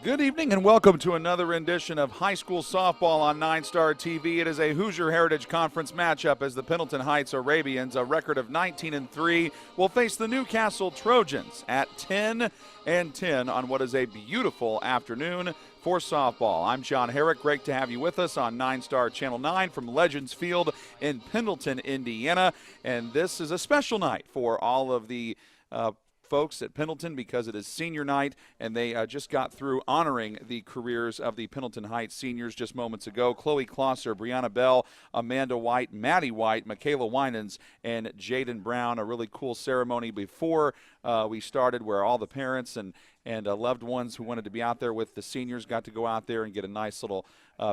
Good evening and welcome to another rendition of high school softball on 9-Star TV. It is a Hoosier Heritage Conference matchup as the Pendleton Heights Arabians, a record of 19-3, will face the Newcastle Trojans at 10-10 on what is a beautiful afternoon for softball. I'm John Herrick. Great to have you with us on 9-Star Channel 9 from Legends Field in Pendleton, Indiana. And this is a special night for all of the folks at Pendleton because it is senior night, and they just got through honoring the careers of the Pendleton Heights seniors just moments ago. Chloe Klosser, Brianna Bell, Amanda White, Maddie White, Michaela Winans, and Jaden Brown. A really cool ceremony before we started where all the parents and loved ones who wanted to be out there with the seniors got to go out there and get a nice little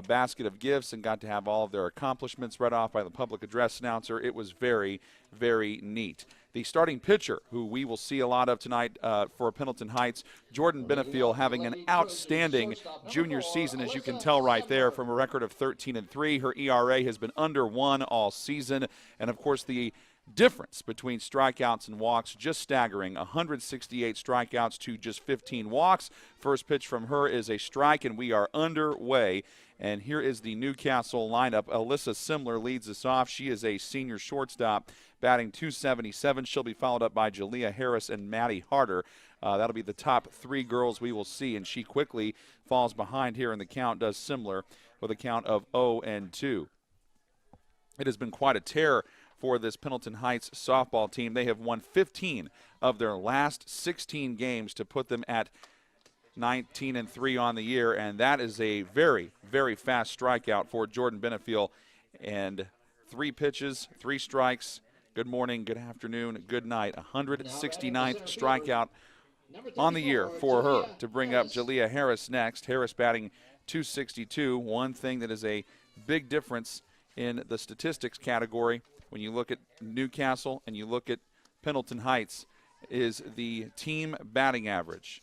basket of gifts and got to have all of their accomplishments read off by the public address announcer. It was very, very neat. The starting pitcher, who we will see a lot of tonight for Pendleton Heights, Jordan Benefiel, having an outstanding junior season, as you can tell right there, from a record of 13-3. Her ERA has been under 1 all season, and of course the difference between strikeouts and walks just staggering. 168 strikeouts to just 15 walks. First pitch from her is a strike, and we are underway. And here is the Newcastle lineup. Alyssa Simler leads us off. She is a senior shortstop, batting .277. She'll be followed up by Jalea Harris and Maddie Harder. That'll be the top three girls we will see, and she quickly falls behind here in the count, does Simler, with a count of 0-2. It has been quite a tear for this Pendleton Heights softball team. They have won 15 of their last 16 games to put them at 19-3 on the year, and that is a very, very fast strikeout for Jordan Benefiel. And 3 pitches, 3 strikes. Good morning, good afternoon, good night. 169th strikeout on the year for her to bring up Jalea Harris next. Harris batting .262. One thing that is a big difference in the statistics category when you look at Newcastle and you look at Pendleton Heights is the team batting average.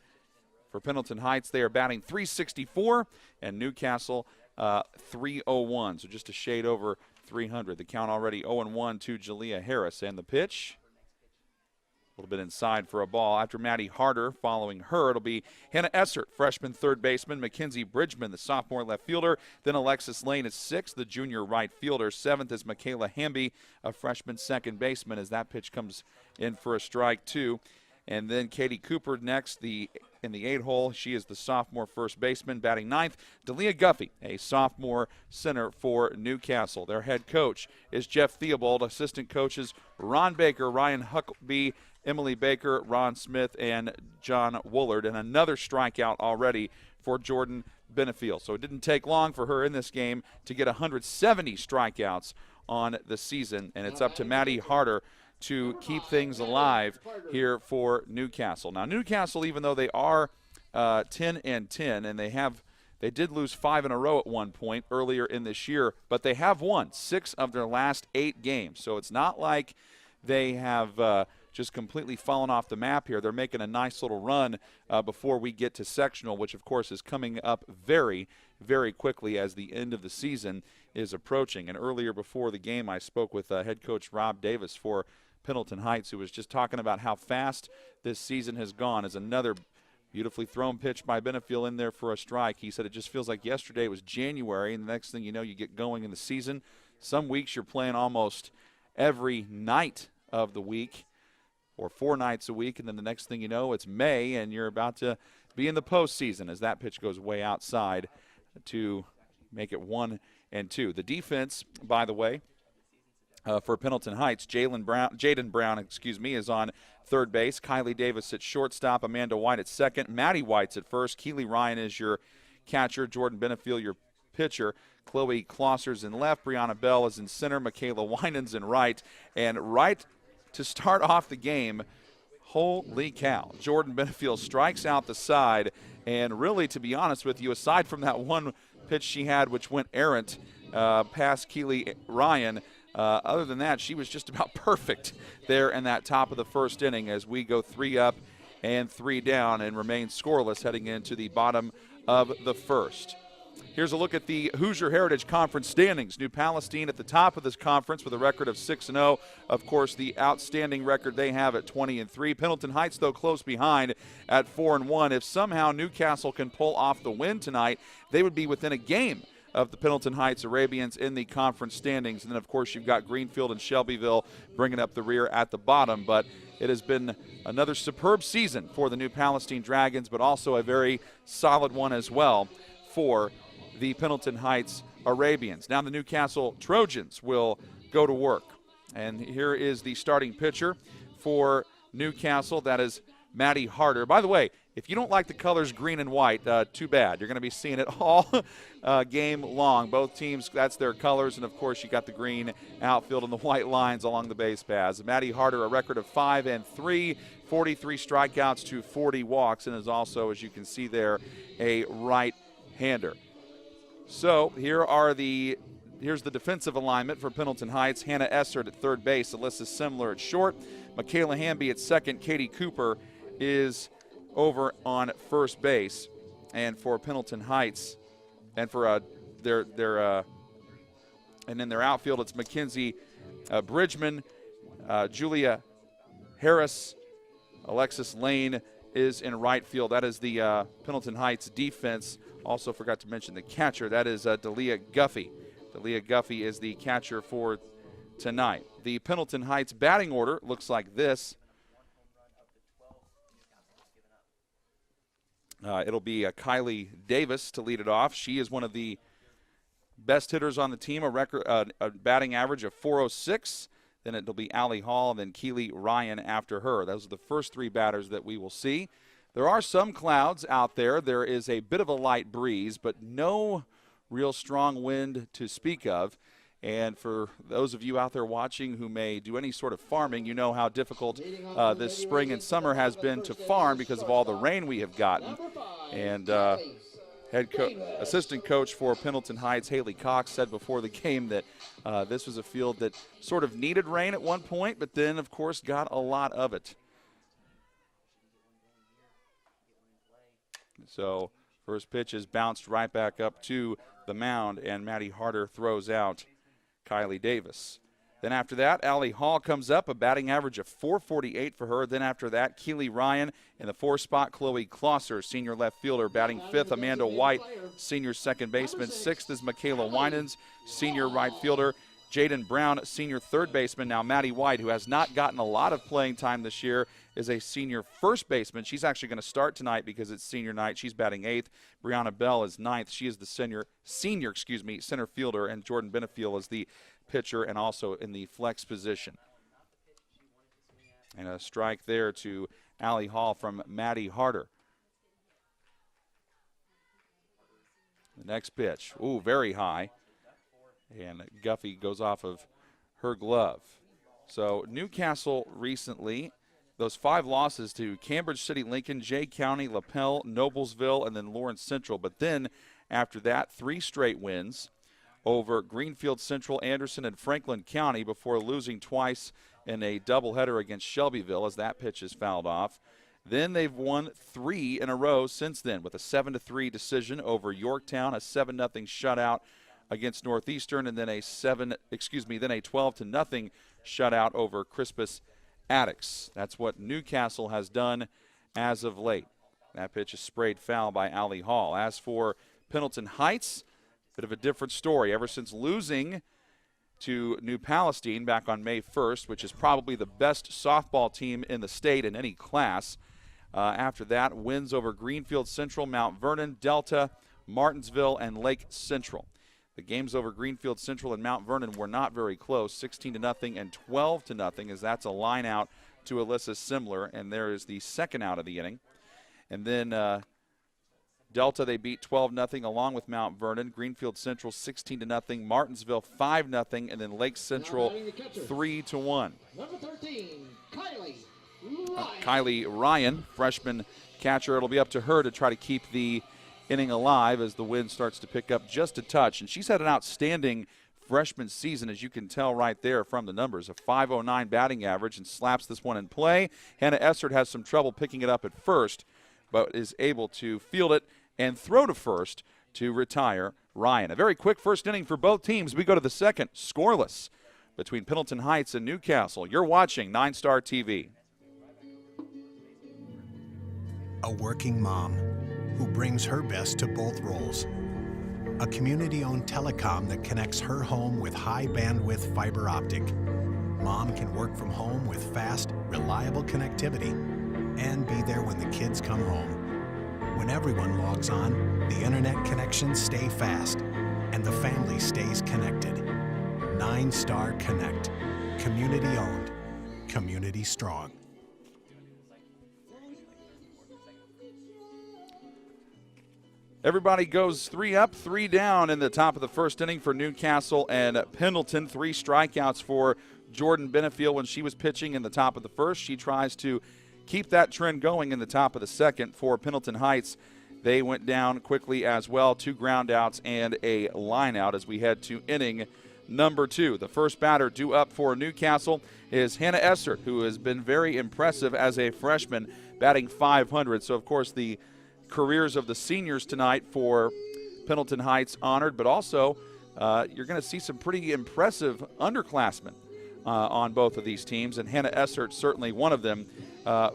For Pendleton Heights, they are batting .364, and Newcastle .301, so just a shade over 300. The count already 0-1 to Jalea Harris. And the pitch, a little bit inside for a ball. After Maddie Harder, following her, it'll be Hannah Essert, freshman third baseman, Mackenzie Bridgman, the sophomore left fielder, then Alexis Lane is 6th, the junior right fielder. 7th is Michaela Hamby, a freshman second baseman, as that pitch comes in for a strike, too. And then Katie Cooper next, in the 8-hole. She is the sophomore first baseman, batting 9th. Delia Guffey, a sophomore center for Newcastle. Their head coach is Jeff Theobald. Assistant coaches Ron Baker, Ryan Huckabee, Emily Baker, Ron Smith, and John Woolard. And another strikeout already for Jordan Benefiel. So it didn't take long for her in this game to get 170 strikeouts on the season. And it's up to Maddie Harder to keep things alive here for Newcastle. Now, Newcastle, even though they are 10-10, and they did lose 5 in a row at one point earlier in this year, but they have won 6 of their last 8 games. So it's not like they have just completely fallen off the map here. They're making a nice little run before we get to sectional, which, of course, is coming up very, very quickly as the end of the season is approaching. And earlier before the game, I spoke with head coach Rob Davis for Pendleton Heights, who was just talking about how fast this season has gone. As another beautifully thrown pitch by Benefiel in there for a strike. He said it just feels like yesterday was January, and the next thing you know, you get going in the season. Some weeks you're playing almost every night of the week or 4 nights a week, and then the next thing you know, it's May, and you're about to be in the postseason as that pitch goes way outside to make it 1-2. The defense, by the way, for Pendleton Heights, Jaden Brown, is on third base. Kylie Davis at shortstop. Amanda White at second. Maddie White's at first. Keely Ryan is your catcher. Jordan Benefiel, your pitcher. Chloe Klosser's in left. Brianna Bell is in center. Michaela Winans in right. And right to start off the game, holy cow, Jordan Benefiel strikes out the side. And really, to be honest with you, aside from that one pitch she had which went errant past Keely Ryan, other than that, she was just about perfect there in that top of the first inning as we go 3 up and 3 down and remain scoreless heading into the bottom of the first. Here's a look at the Hoosier Heritage Conference standings. New Palestine at the top of this conference with a record of 6-0. Of course, the outstanding record they have at 20-3. Pendleton Heights, though, close behind at 4-1. If somehow Newcastle can pull off the win tonight, they would be within a game of the Pendleton Heights Arabians in the conference standings. And then, of course, you've got Greenfield and Shelbyville bringing up the rear at the bottom. But it has been another superb season for the New Palestine Dragons, but also a very solid one as well for the Pendleton Heights Arabians. Now the Newcastle Trojans will go to work. And here is the starting pitcher for Newcastle. That is Maddie Harder. By the way, if you don't like the colors green and white, too bad. You're going to be seeing it all game long. Both teams, that's their colors. And, of course, you got the green outfield and the white lines along the base paths. Maddie Harder, a record of 5-3, 43 strikeouts to 40 walks, and is also, as you can see there, a right-hander. So here's the defensive alignment for Pendleton Heights. Hannah Essert at third base, Alyssa Simler at short, Michaela Hamby at second, Katie Cooper is over on first base. And for Pendleton Heights, and for and in their outfield, it's Mackenzie Bridgman, Julia Harris, Alexis Lane is in right field. That is the Pendleton Heights defense. Also forgot to mention the catcher. That is Dalia Guffey. Dalia Guffey is the catcher for tonight. The Pendleton Heights batting order looks like this. It'll be Kylie Davis to lead it off. She is one of the best hitters on the team, a batting average of .406. Then it'll be Allie Hall, and then Keely Ryan after her. Those are the first three batters that we will see. There are some clouds out there. There is a bit of a light breeze, but no real strong wind to speak of. And for those of you out there watching who may do any sort of farming, you know how difficult this spring and summer has been to farm because of all the rain we have gotten. And assistant coach for Pendleton Heights, Haley Cox, said before the game that this was a field that sort of needed rain at one point, but then, of course, got a lot of it. So first pitch is bounced right back up to the mound, and Maddie Harder throws out Kylie Davis. Then after that, Allie Hall comes up, a batting average of .448 for her. Then after that, Keely Ryan in the fourth spot, Chloe Klosser, senior left fielder, batting fifth. Amanda White, senior second baseman. Sixth is Michaela Winans, senior right fielder. Jaden Brown, senior third baseman. Now Maddie White, who has not gotten a lot of playing time this year, is a senior first baseman. She's actually going to start tonight because it's senior night. She's batting eighth. Brianna Bell is ninth. She is the senior center fielder, and Jordan Benefiel is the pitcher and also in the flex position. And a strike there to Allie Hall from Maddie Harder. The next pitch, very high. And Guffey goes off of her glove. So Newcastle recently, those 5 losses to Cambridge City, Lincoln, Jay County, LaPel, Noblesville, and then Lawrence Central. But then after that, 3 straight wins over Greenfield Central, Anderson, and Franklin County before losing twice in a doubleheader against Shelbyville as that pitch is fouled off. Then they've won 3 in a row since then with a 7-3 decision over Yorktown, a 7-0 shutout against Northeastern, and then a 12-0 shutout over Crispus Attucks. That's what Newcastle has done as of late. That pitch is sprayed foul by Allie Hall. As for Pendleton Heights, bit of a different story. Ever since losing to New Palestine back on May 1st, which is probably the best softball team in the state in any class. After that, wins over Greenfield Central, Mount Vernon, Delta, Martinsville, and Lake Central. The games over Greenfield Central and Mount Vernon were not very close, 16-0 and 12-0, as that's a line out to Alyssa Simler, and there is the second out of the inning. And then Delta, they beat 12-0 along with Mount Vernon. Greenfield Central 16-0, Martinsville 5-0, and then Lake Central 3-1. Number 13, Kylie Ryan, freshman catcher. It'll be up to her to try to keep the inning alive as the wind starts to pick up just a touch. And she's had an outstanding freshman season, as you can tell right there from the numbers. A .509 batting average, and slaps this one in play. Hannah Essert has some trouble picking it up at first, but is able to field it and throw to first to retire Ryan. A very quick first inning for both teams. We go to the second, scoreless between Pendleton Heights and Newcastle. You're watching 9 Star TV. A working mom who brings her best to both roles. A community-owned telecom that connects her home with high-bandwidth fiber optic. Mom can work from home with fast, reliable connectivity and be there when the kids come home. When everyone logs on, the internet connections stay fast and the family stays connected. 9 Star Connect. Community-owned. Community strong. Everybody goes 3 up, 3 down in the top of the first inning for Newcastle and Pendleton. 3 strikeouts for Jordan Benefield when she was pitching in the top of the first. She tries to keep that trend going in the top of the second for Pendleton Heights. They went down quickly as well. 2 ground outs and a line out as we head to inning number 2. The first batter due up for Newcastle is Hannah Essert, who has been very impressive as a freshman, batting .500. So, of course, the careers of the seniors tonight for Pendleton Heights honored, but also you're going to see some pretty impressive underclassmen on both of these teams, and Hannah Essert certainly one of them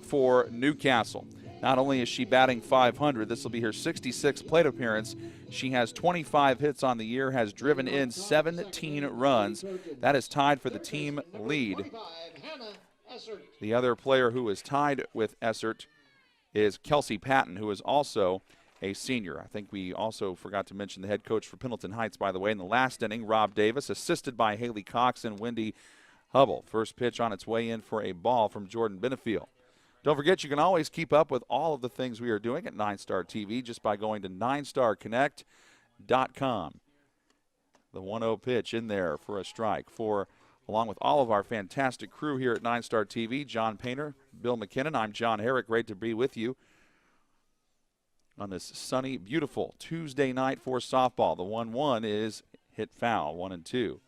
for Newcastle. Not only is she batting .500, this will be her 66th plate appearance. She has 25 hits on the year, has driven in 17 runs. That is tied for the team lead. The other player who is tied with Essert is Kelsey Patton, who is also a senior. I think we also forgot to mention the head coach for Pendleton Heights, by the way, in the last inning, Rob Davis, assisted by Haley Cox and Wendy Hubble. First pitch on its way in for a ball from Jordan Benefield. Don't forget, you can always keep up with all of the things we are doing at 9 Star TV just by going to 9starconnect.com. The 1-0 pitch in there for a strike along with all of our fantastic crew here at 9 Star TV, John Painter, Bill McKinnon. I'm John Herrick. Great to be with you on this sunny, beautiful Tuesday night for softball. The 1-1 is hit foul, 1-2.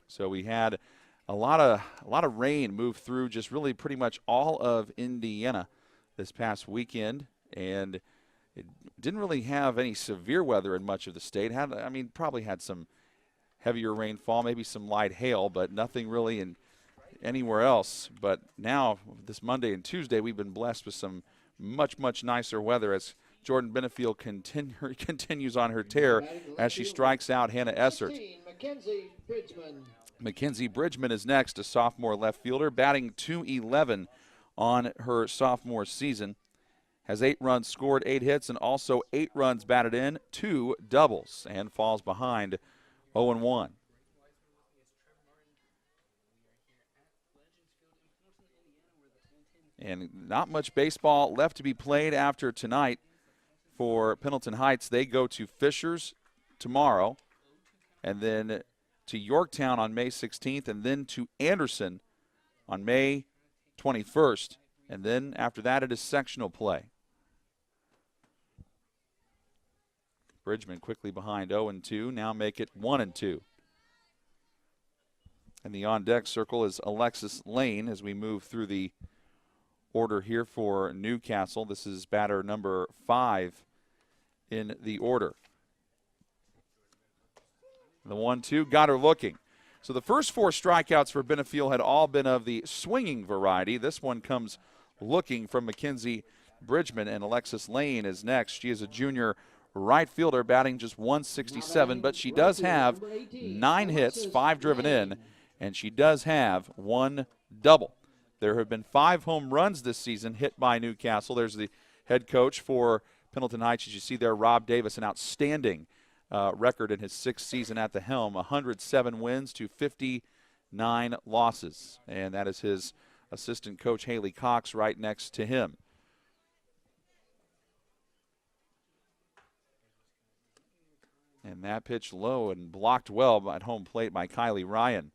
So we had a lot of rain move through just really pretty much all of Indiana this past weekend, and it didn't really have any severe weather in much of the state. Probably had some heavier rainfall, maybe some light hail, but nothing really in anywhere else. But now, this Monday and Tuesday, we've been blessed with some much, much nicer weather as Jordan Benefield continues on her tear as she strikes out Hannah Essert. Mackenzie Bridgman is next, a sophomore left fielder, batting .211 on her sophomore season. Has 8 runs scored, 8 hits, and also 8 runs batted in, 2 doubles, and falls behind 0-1. And not much baseball left to be played after tonight for Pendleton Heights. They go to Fishers tomorrow, and then to Yorktown on May 16th, and then to Anderson on May 21st. And then after that, it is sectional play. Bridgman quickly behind 0-2, now make it 1-2. And the on-deck circle is Alexis Lane as we move through the order here for Newcastle. This is batter number 5 in the order. The 1-2 got her looking. So the first 4 strikeouts for Benefield had all been of the swinging variety. This one comes looking from Mackenzie Bridgman, and Alexis Lane is next. She is a junior right fielder batting just .167, but she does have 9 hits, 5 driven in, and she does have 1 double. There have been 5 home runs this season hit by Newcastle. There's the head coach for Pendleton Heights, as you see there, Rob Davis, an outstanding record in his 6th season at the helm, 107 wins to 59 losses, and that is his assistant coach Haley Cox right next to him. And that pitch low and blocked well at home plate by Kylie Ryan.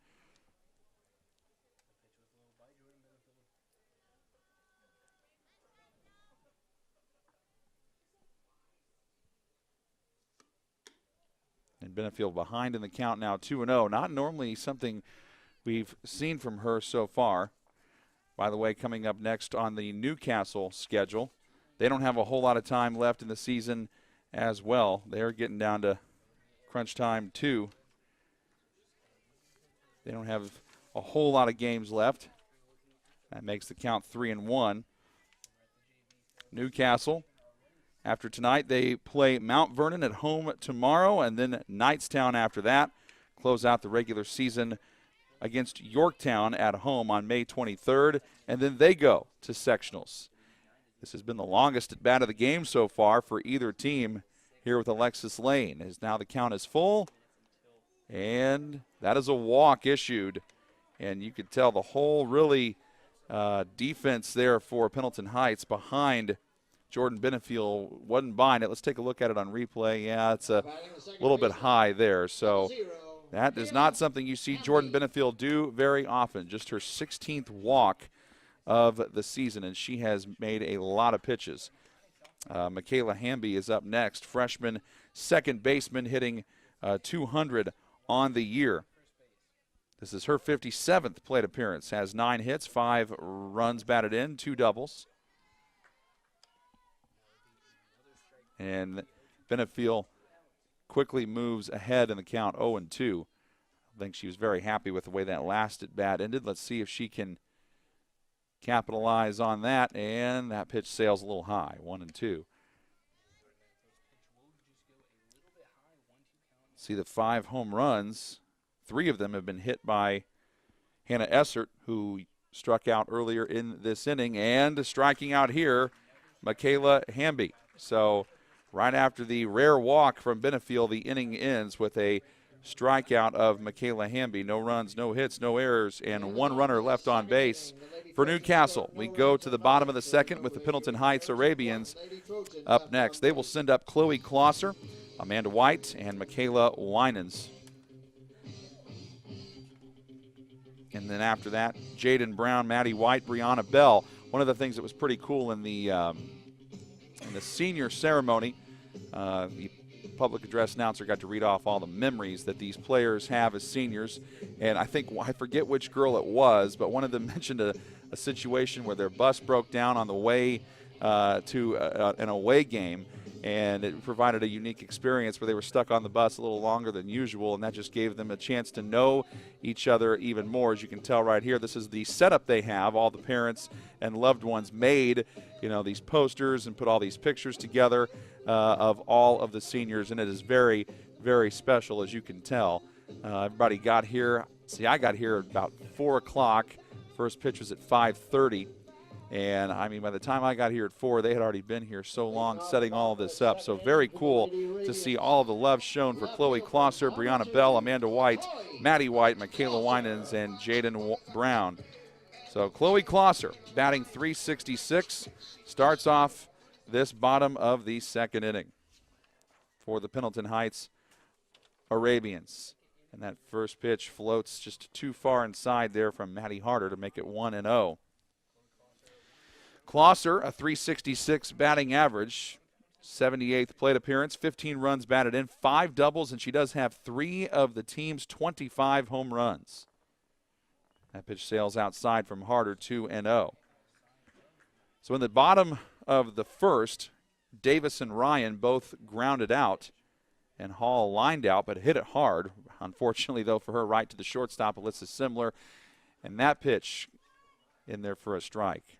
And Benefield behind in the count now, 2-0. Not normally something we've seen from her so far. By the way, coming up next on the Newcastle schedule, they don't have a whole lot of time left in the season as well. They're getting down to crunch time, too. They don't have a whole lot of games left. That makes the count 3-1. Newcastle, after tonight, they play Mount Vernon at home tomorrow, and then Knightstown after that. Close out the regular season against Yorktown at home on May 23rd, and then they go to sectionals. This has been the longest at bat of the game so far for either team here with Alexis Lane, as now the count is full, and that is a walk issued. And you could tell the whole really defense there for Pendleton Heights behind Jordan Benefield wasn't buying it. Let's take a look at it on replay. Yeah, it's a little bit high there. So that is not something you see Jordan Benefield do very often. Just her 16th walk of the season, and she has made a lot of pitches. Michaela Hamby is up next, freshman second baseman, hitting 200 on the year. This is her 57th plate appearance, has 9 hits, 5 runs batted in, 2 doubles. And Benefield quickly moves ahead in the count 0-2. I think she was very happy with the way that last at bat ended. Let's see if she can capitalize on that, and that pitch sails a little high, 1-2. See the 5 home runs. 3 of them have been hit by Hannah Essert, who struck out earlier in this inning, and striking out here, Michaela Hamby. So right after the rare walk from Benefield, the inning ends with a strikeout of Michaela Hamby. No runs, no hits, no errors, and 1 runner left on base for Newcastle. We go to the bottom of the second with the Pendleton Heights Arabians up next. They will send up Chloe Klosser, Amanda White, and Michaela Winans. And then after that, Jaden Brown, Maddie White, Brianna Bell. One of the things that was pretty cool in the senior ceremony, the public address announcer got to read off all the memories that these players have as seniors. And I forget which girl it was, but one of them mentioned a situation where their bus broke down on the way to an away game, and it provided a unique experience where they were stuck on the bus a little longer than usual, and that just gave them a chance to know each other even more. As you can tell right here, this is the setup they have. All the parents and loved ones made, these posters and put all these pictures together of all of the seniors, and it is very, very special, as you can tell. Everybody got here. See, I got here at about 4 o'clock. First pitch was at 5:30. And, by the time I got here at 4, they had already been here so long setting all of this up. So very cool to see all of the love shown for Chloe Klosser, Brianna Bell, Amanda White, Maddie White, Michaela Winans, and Jaden Brown. So Chloe Klosser batting .366, starts off this bottom of the second inning for the Pendleton Heights Arabians. And that first pitch floats just too far inside there from Maddie Harder to make it 1-0. Klosser, a .366 batting average, 78th plate appearance, 15 runs batted in, 5 doubles, and she does have 3 of the team's 25 home runs. That pitch sails outside from Harder, 2-0. So in the bottom of the first, Davis and Ryan both grounded out, and Hall lined out but hit it hard. Unfortunately, though, for her, right to the shortstop, Alyssa Simler, and that pitch in there for a strike.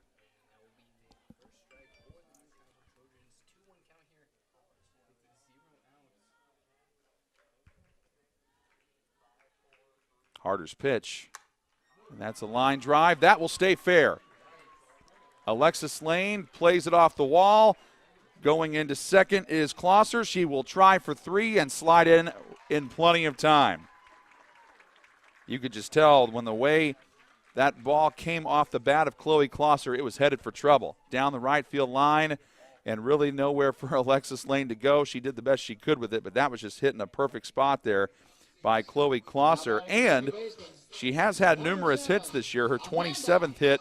Harder's pitch, and that's a line drive. That will stay fair. Alexis Lane plays it off the wall. Going into second is Klosser. She will try for 3 and slide in plenty of time. You could just tell when the way that ball came off the bat of Chloe Klosser, it was headed for trouble. Down the right field line, and really nowhere for Alexis Lane to go. She did the best she could with it, but that was just hitting a perfect spot there by Chloe Klosser. And she has had numerous hits this year, her 27th hit,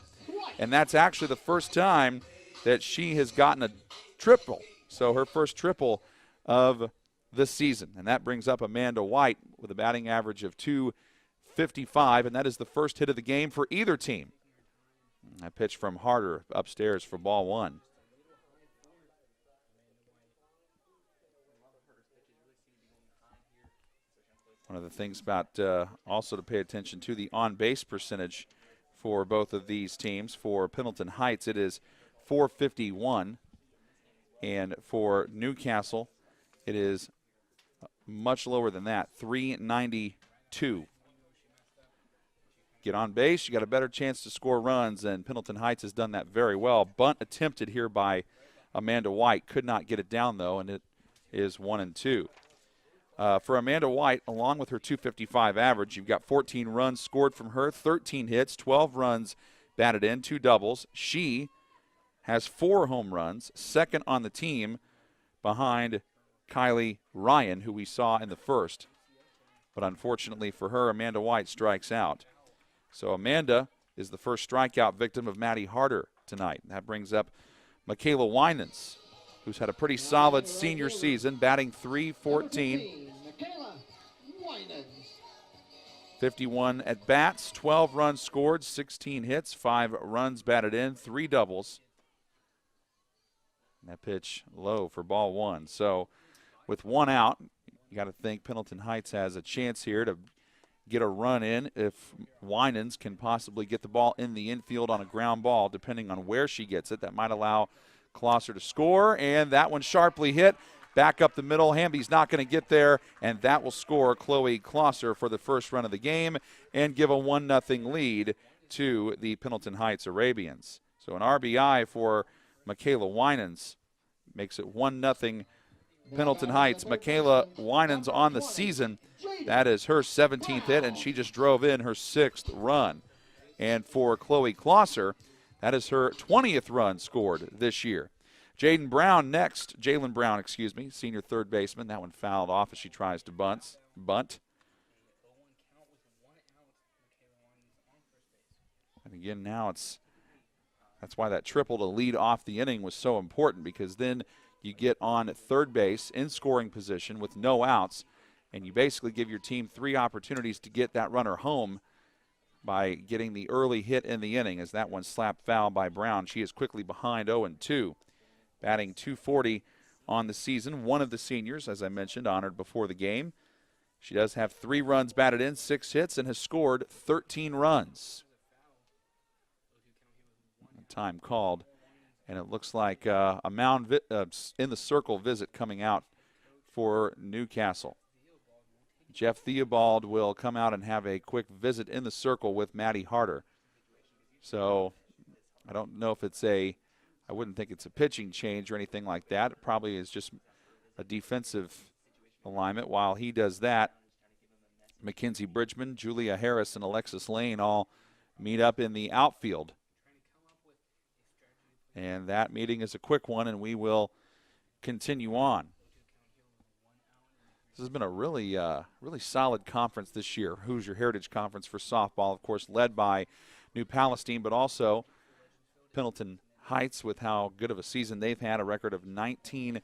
and that's actually the first time that she has gotten a triple. So her first triple of the season. And that brings up Amanda White with a batting average of .255, and that is the first hit of the game for either team. That pitch from Harder upstairs for ball 1. One of the things about also to pay attention to the on-base percentage for both of these teams. For Pendleton Heights, it is .451, and for Newcastle, it is much lower than that, .392. Get on base, you got a better chance to score runs, and Pendleton Heights has done that very well. Bunt attempted here by Amanda White, could not get it down though, and it is 1-2. For Amanda White, along with her .255 average, you've got 14 runs scored from her, 13 hits, 12 runs batted in, 2 doubles. She has 4 home runs, second on the team behind Kylie Ryan, who we saw in the first. But unfortunately for her, Amanda White strikes out. So Amanda is the first strikeout victim of Maddie Harder tonight. That brings up Michaela Winans, who's had a pretty solid senior season, batting .314. 51 at bats, 12 runs scored, 16 hits, 5 runs batted in, 3 doubles. And that pitch low for ball 1. So with 1 out, you got to think Pendleton Heights has a chance here to get a run in if Winans can possibly get the ball in the infield on a ground ball, depending on where she gets it. That might allow Closser to score, and that one sharply hit. Back up the middle. Hamby's not going to get there, and that will score Chloe Closser for the first run of the game and give a 1-0 lead to the Pendleton Heights Arabians. So an RBI for Michaela Winans makes it 1-0 Pendleton Heights. Michaela Winans on the season. That is her 17th hit, and she just drove in her 6th run. And for Chloe Closser, that is her 20th run scored this year. Jalen Brown next, senior third baseman. That one fouled off as she tries to bunt. And again, now that's why that triple to lead off the inning was so important, because then you get on third base in scoring position with no outs, and you basically give your team 3 opportunities to get that runner home by getting the early hit in the inning, as that one slapped foul by Brown. She is quickly behind 0-2, batting .240 on the season. One of the seniors, as I mentioned, honored before the game. She does have 3 runs batted in, 6 hits, and has scored 13 runs. Time called, and it looks like a mound in the circle visit coming out for Newcastle. Jeff Theobald will come out and have a quick visit in the circle with Maddie Harder. So I don't know if I wouldn't think it's a pitching change or anything like that. It probably is just a defensive alignment. While he does that, Mackenzie Bridgman, Julia Harris, and Alexis Lane all meet up in the outfield. And that meeting is a quick one, and we will continue on. This has been a really solid conference this year, Hoosier Heritage Conference for softball, of course, led by New Palestine, but also Pendleton Heights with how good of a season they've had, a record of 19-3.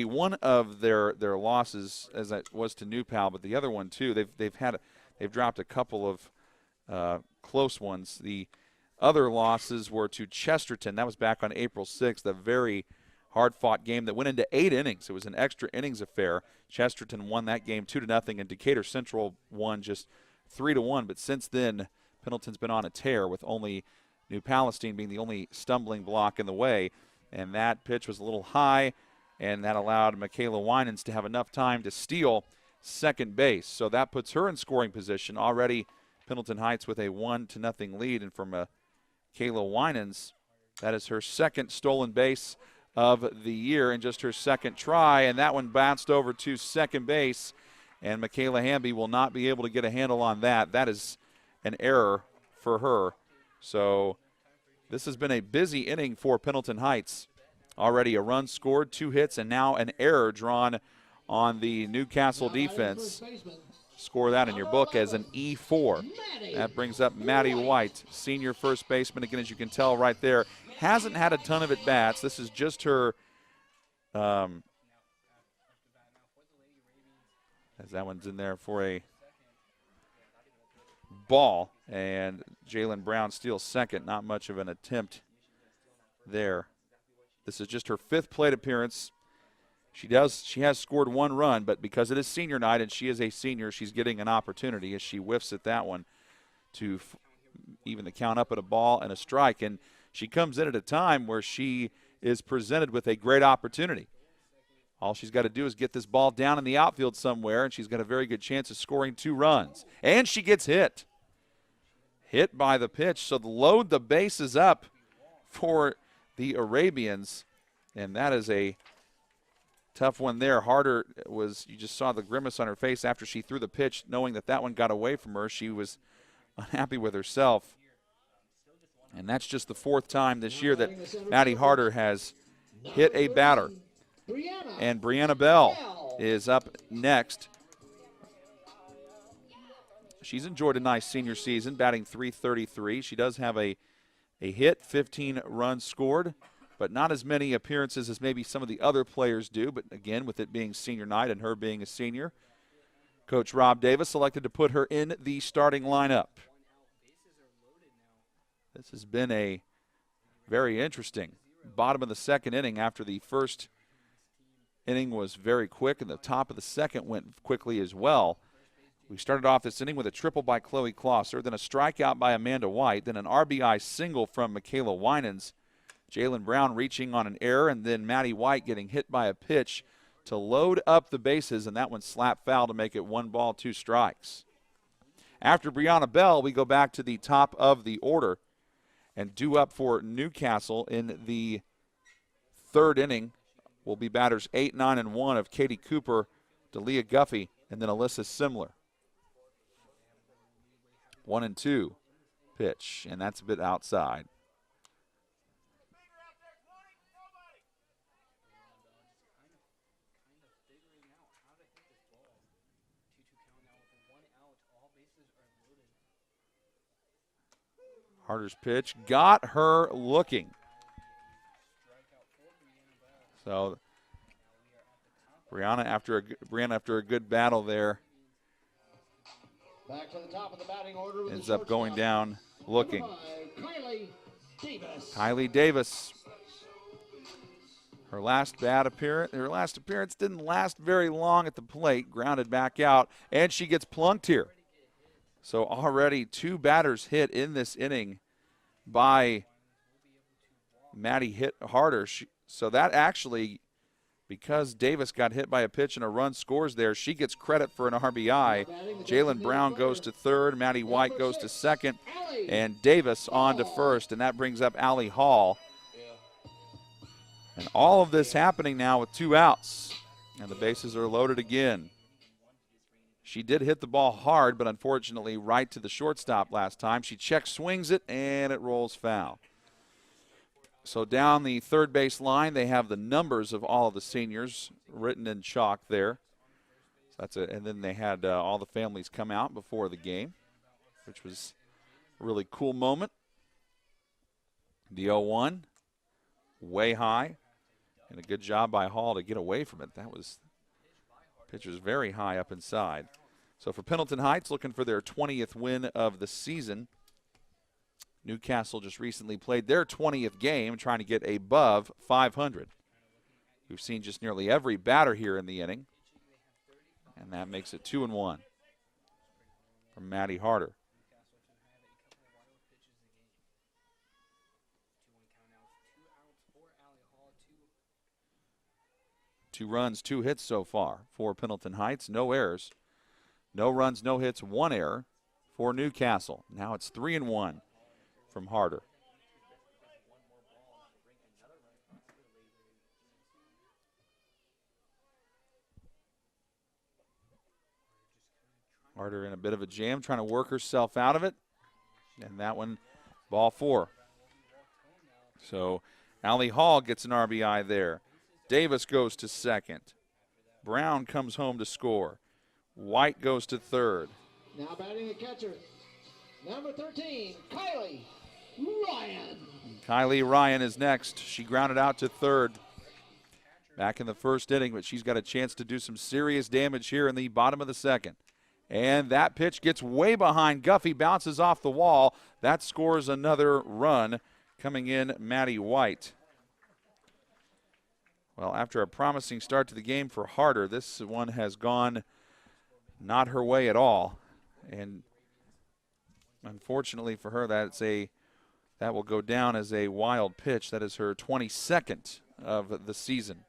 One of their losses, as it was to New Pal, but the other one too, they've dropped a couple of close ones. The other losses were to Chesterton. That was back on April 6th, a very hard-fought game that went into 8 innings. It was an extra innings affair. Chesterton won that game 2-0, and Decatur Central won just 3-1. But since then, Pendleton's been on a tear, with only New Palestine being the only stumbling block in the way. And that pitch was a little high, and that allowed Michaela Winans to have enough time to steal second base. So that puts her in scoring position. Already Pendleton Heights with a 1-0 lead. And from Michaela Winans, that is her second stolen base of the year in just her second try, and that one bounced over to second base, and Michaela Hamby will not be able to get a handle on that. That is an error for her. So this has been a busy inning for Pendleton Heights. Already a run scored, 2 hits, and now an error drawn on the Newcastle defense. Score that in your book as an E4. That brings up Maddie White, senior first baseman. Again, as you can tell right there, hasn't had a ton of at-bats. This is just her, as that one's in there for a ball, and Jalen Brown steals second. Not much of an attempt there. This is just her 5th plate appearance. She has scored 1 run, but because it is senior night and she is a senior, she's getting an opportunity as she whiffs at that one to even the count up at a ball and a strike. And she comes in at a time where she is presented with a great opportunity. All she's got to do is get this ball down in the outfield somewhere, and she's got a very good chance of scoring 2 runs. And she gets hit. Hit by the pitch, so load the bases up for the Arabians, and that is a tough one there. Harder was, you just saw the grimace on her face after she threw the pitch, knowing that that one got away from her. She was unhappy with herself. And that's just the 4th time this year that Maddie Harder has hit a batter. And Brianna Bell is up next. She's enjoyed a nice senior season, batting .333. She does have a hit, 15 runs scored, but not as many appearances as maybe some of the other players do. But again, with it being senior night and her being a senior, Coach Rob Davis selected to put her in the starting lineup. This has been a very interesting bottom of the 2nd inning. After the first inning was very quick and the top of the 2nd went quickly as well. We started off this inning with a triple by Chloe Klosser, then a strikeout by Amanda White, then an RBI single from Michaela Winans. Jalen Brown reaching on an error, and then Maddie White getting hit by a pitch to load up the bases, and that one slapped foul to make it 1 ball, 2 strikes. After Brianna Bell, we go back to the top of the order and due up for Newcastle in the 3rd inning will be batters 8, 9, and 1 of Katie Cooper, Delia Guffey, and then Alyssa Simler. 1 and 2 pitch, and that's a bit outside. Harder's pitch got her looking. So Brianna after a good battle there back to the top of the batting order ends up going down looking. Kylie Davis. Her last appearance didn't last very long at the plate, grounded back out, and she gets plunked here. So already 2 batters hit in this inning by Maddie Harder. So that actually, because Davis got hit by a pitch and a run scores there, she gets credit for an RBI. Jalen Brown goes to 3rd, Maddie White goes to 2nd, and Davis on to 1st, and that brings up Allie Hall. And all of this happening now with 2 outs, and the bases are loaded again. She did hit the ball hard, but unfortunately right to the shortstop last time. She check swings it, and it rolls foul. So down the 3rd base line, they have the numbers of all of the seniors written in chalk there. So that's it. And then they had all the families come out before the game, which was a really cool moment. The 0-1, way high, and a good job by Hall to get away from it. Pitch was very high up inside. So for Pendleton Heights, looking for their 20th win of the season. Newcastle just recently played their 20th game, trying to get above 500. We've seen just nearly every batter here in the inning, and that makes it 2-1 from Maddie Harder. Two runs, 2 hits so far for Pendleton Heights. No errors. No runs, no hits, 1 error for Newcastle. Now it's 3-1 from Harder. Harder in a bit of a jam, trying to work herself out of it. And that one, ball 4. So Allie Hall gets an RBI there. Davis goes to 2nd. Brown comes home to score. White goes to 3rd. Now batting the catcher, number 13, Kylie Ryan. Kylie Ryan is next. She grounded out to 3rd back in the 1st inning, but she's got a chance to do some serious damage here in the bottom of the 2nd. And that pitch gets way behind Guffey, bounces off the wall. That scores another run. Coming in, Maddie White. Well, after a promising start to the game for Harder, this one has gone not her way at all. And unfortunately for her, that will go down as a wild pitch. That is her 22nd of the season.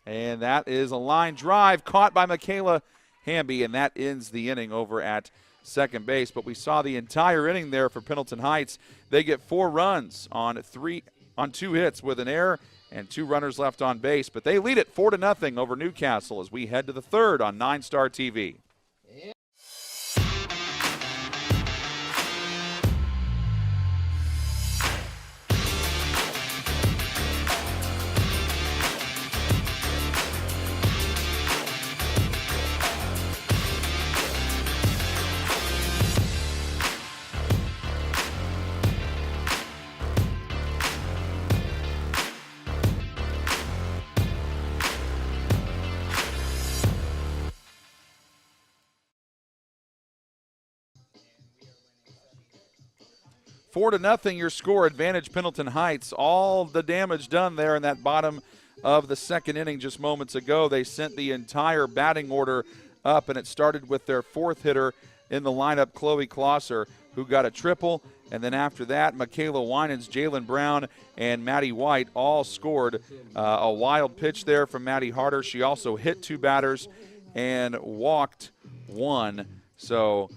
And that is a line drive caught by Michaela Hamby, and that ends the inning over at second base. But we saw the entire inning there for Pendleton Heights. They get 4 runs on 2 hits with an error and 2 runners left on base. But they lead it 4-0 over Newcastle as we head to the third on 9 Star TV. Four to nothing, your score. Advantage Pendleton Heights. All the damage done there in that bottom of the second inning just moments ago. They sent the entire batting order up, and it started with their 4th hitter in the lineup, Chloe Klosser, who got a triple. And then after that, Michaela Winans, Jalen Brown, and Maddie White all scored. A wild pitch there from Maddie Harder. She also hit 2 batters and walked 1. So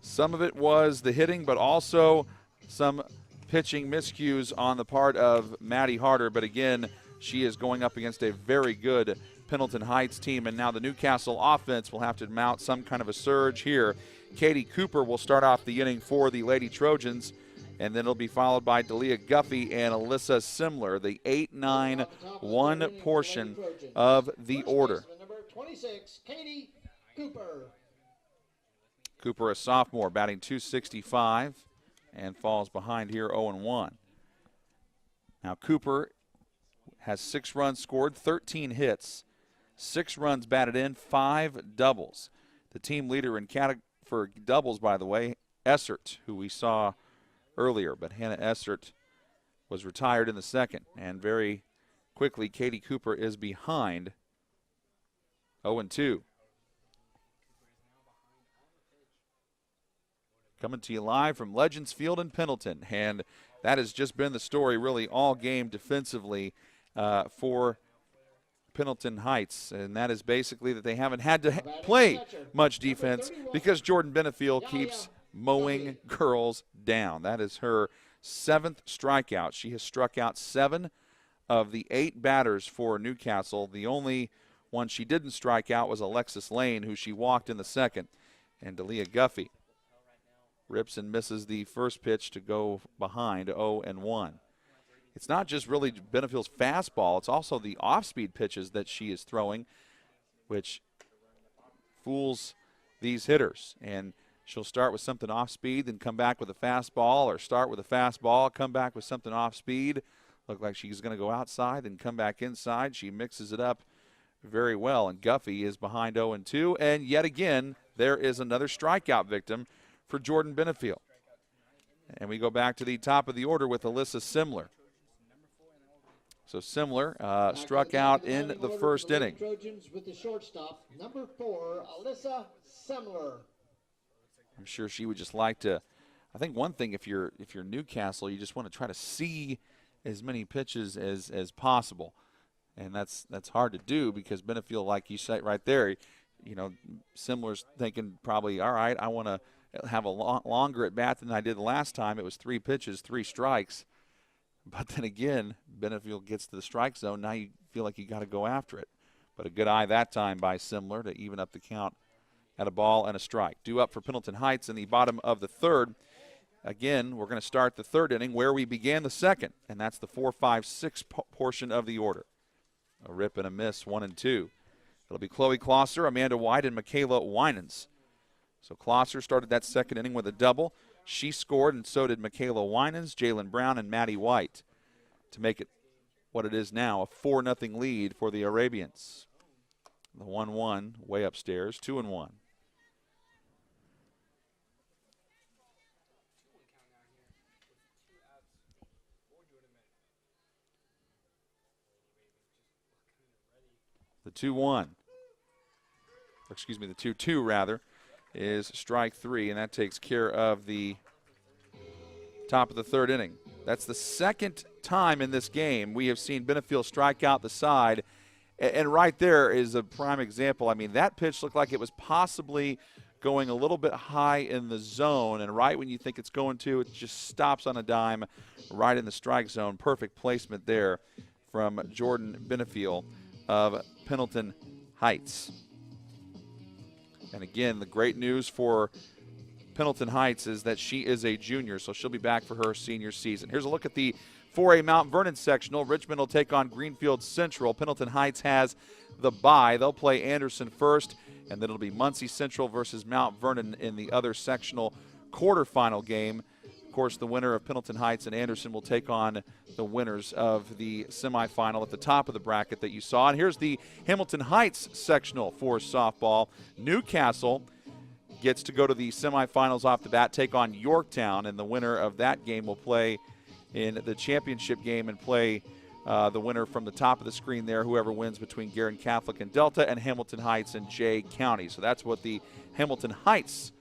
some of it was the hitting, but also some pitching miscues on the part of Maddie Harder. But again, she is going up against a very good Pendleton Heights team. And now the Newcastle offense will have to mount some kind of a surge here. Katie Cooper will start off the inning for the Lady Trojans. And then it'll be followed by Delia Guffey and Alyssa Simler, the 8-9-1 portion of the order. Number 26, Katie Cooper. Cooper, a sophomore, batting .265. And falls behind here 0-1. Now Cooper has 6 runs scored, 13 hits, 6 runs batted in, 5 doubles. The team leader in for doubles, by the way, Essert, who we saw earlier. But Hannah Essert was retired in the second. And very quickly, Katie Cooper is behind 0-2. Coming to you live from Legends Field in Pendleton. And that has just been the story really all game defensively for Pendleton Heights. And that is basically that they haven't had to play much defense because Jordan Benefield keeps mowing girls down. That is her 7th strikeout. She has struck out 7 of the 8 batters for Newcastle. The only one she didn't strike out was Alexis Lane, who she walked in the second. And Delia Guffey rips and misses the first pitch to go behind 0-1. It's not just really Benefield's fastball, it's also the off-speed pitches that she is throwing, which fools these hitters. And she'll start with something off-speed, then come back with a fastball, or start with a fastball, come back with something off-speed. Look like she's going to go outside, then come back inside. She mixes it up very well, and Guffey is behind 0-2. And yet again, there is another strikeout victim for Jordan Benefield. And we go back to the top of the order with Alyssa Simler. So Simler struck out in the first inning. Trojans with the shortstop, number 4, Alyssa Simler. I'm sure she would just like to. I think one thing, if you're Newcastle, you just want to try to see as many pitches as possible, and that's hard to do because Benefield, like you said right there, you know, Simler's thinking probably, all right, I want to have a longer at bat than I did the last time. It was 3 pitches, 3 strikes. But then again, Benefield gets to the strike zone. Now you feel like you got to go after it. But a good eye that time by Simler to even up the count at a ball and a strike. Due up for Pendleton Heights in the bottom of the third. Again, we're going to start the third inning where we began the second, and that's the 4-5-6 portion of the order. A rip and a miss, 1-2. It'll be Chloe Klosser, Amanda White, and Michaela Winans. So Klosser started that second inning with a double. She scored, and so did Michaela Winans, Jalen Brown, and Maddie White to make it what it is now, a 4-0 lead for the Arabians. The 1-1 way upstairs, 2-1. 2-1. Excuse me, the 2-2 rather, is strike 3, and that takes care of the top of the third inning. That's the second time in this game we have seen Benefield strike out the side, and right there is a prime example. I mean, that pitch looked like it was possibly going a little bit high in the zone, and right when you think it's going to, it just stops on a dime right in the strike zone. Perfect placement there from Jordan Benefield of Pendleton Heights. And again, the great news for Pendleton Heights is that she is a junior, so she'll be back for her senior season. Here's a look at the 4A Mount Vernon sectional. Richmond will take on Greenfield Central. Pendleton Heights has the bye. They'll play Anderson first, and then it'll be Muncie Central versus Mount Vernon in the other sectional quarterfinal game. Of course, the winner of Pendleton Heights and Anderson will take on the winners of the semifinal at the top of the bracket that you saw. And here's the Hamilton Heights sectional for softball. Newcastle gets to go to the semifinals off the bat, take on Yorktown, and the winner of that game will play in the championship game and play the winner from the top of the screen there, whoever wins between Guerin Catholic and Delta and Hamilton Heights and Jay County. So that's what the Hamilton Heights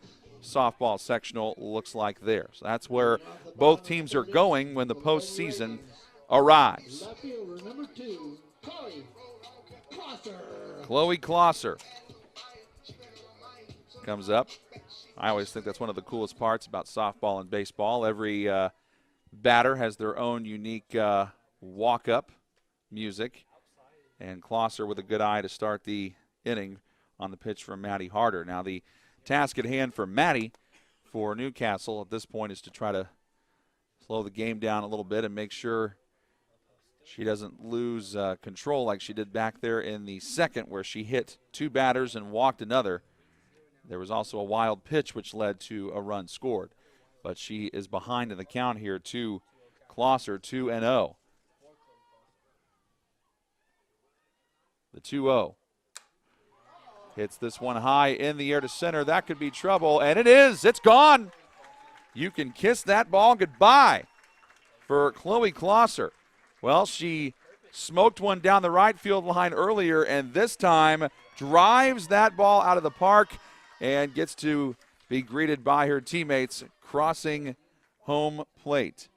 softball sectional looks like there. So that's where both teams are going when the postseason arrives. Left fielder number 2, Chloe Closser. Chloe Closser comes up. I always think that's one of the coolest parts about softball and baseball. Every batter has their own unique walk-up music, and Closser with a good eye to start the inning on the pitch from Maddie Harder. Now the task at hand for Maddie for Newcastle at this point is to try to slow the game down a little bit and make sure she doesn't lose control like she did back there in the second, where she hit 2 batters and walked another. There was also a wild pitch which led to a run scored. But she is behind in the count here to Closser, 2-0. The 2-0. Hits this one high in the air to center. That could be trouble, and it is. It's gone. You can kiss that ball goodbye for Chloe Closser. Well, she smoked one down the right field line earlier, and this time drives that ball out of the park and gets to be greeted by her teammates crossing home plate.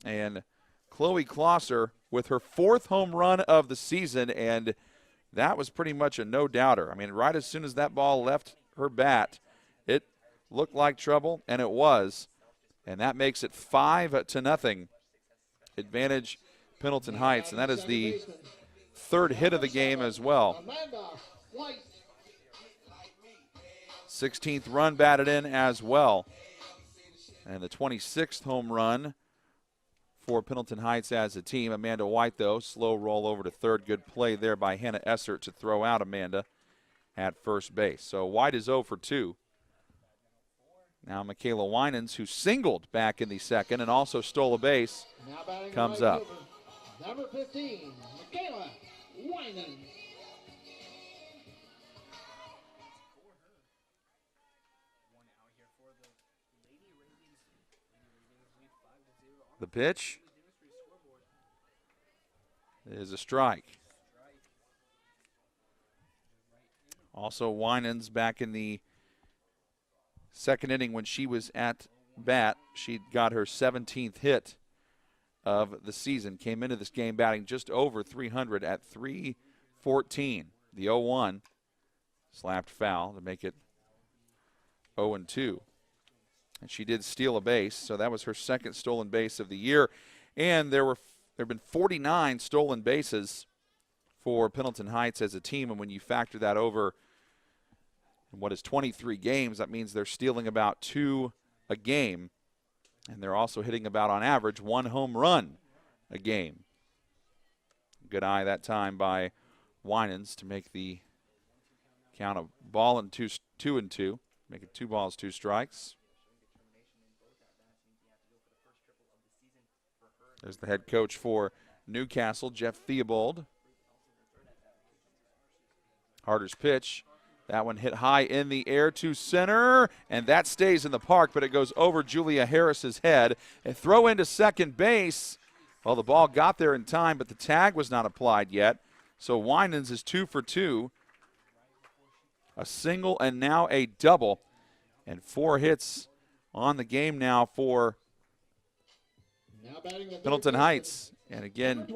And Chloe Closser with her 4th home run of the season, and that was pretty much a no-doubter. I mean, right as soon as that ball left her bat, it looked like trouble, and it was. And that makes it 5-0 advantage Pendleton Heights, and that is the 3rd hit of the game as well. 16th run batted in as well. And the 26th home run for Pendleton Heights as a team. Amanda White, though, slow roll over to third. Good play there by Hannah Essert to throw out Amanda at first base. So White is 0 for 2. Now Michaela Winans, who singled back in the second and also stole a base, comes up. Number 15, Michaela Winans. The pitch is a strike. Also, Winans back in the second inning when she was at bat, she got her 17th hit of the season. Came into this game batting just over 300 at 314. The 0-1 slapped foul to make it 0-2. And she did steal a base, so that was her 2nd stolen base of the year. And there have been 49 stolen bases for Pendleton Heights as a team, and when you factor that over in what is 23 games, that means they're stealing about 2 a game, and they're also hitting about, on average, 1 home run a game. Good eye that time by Winans to make the count a ball and 2-2, make it 2 balls, 2 strikes. There's the head coach for Newcastle, Jeff Theobald. Harder's pitch. That one hit high in the air to center, and that stays in the park, but it goes over Julia Harris's head. A throw into second base. Well, the ball got there in time, but the tag was not applied yet. So Winans is 2 for 2. A single and now a double. And 4 hits on the game now for Pendleton Heights. And again,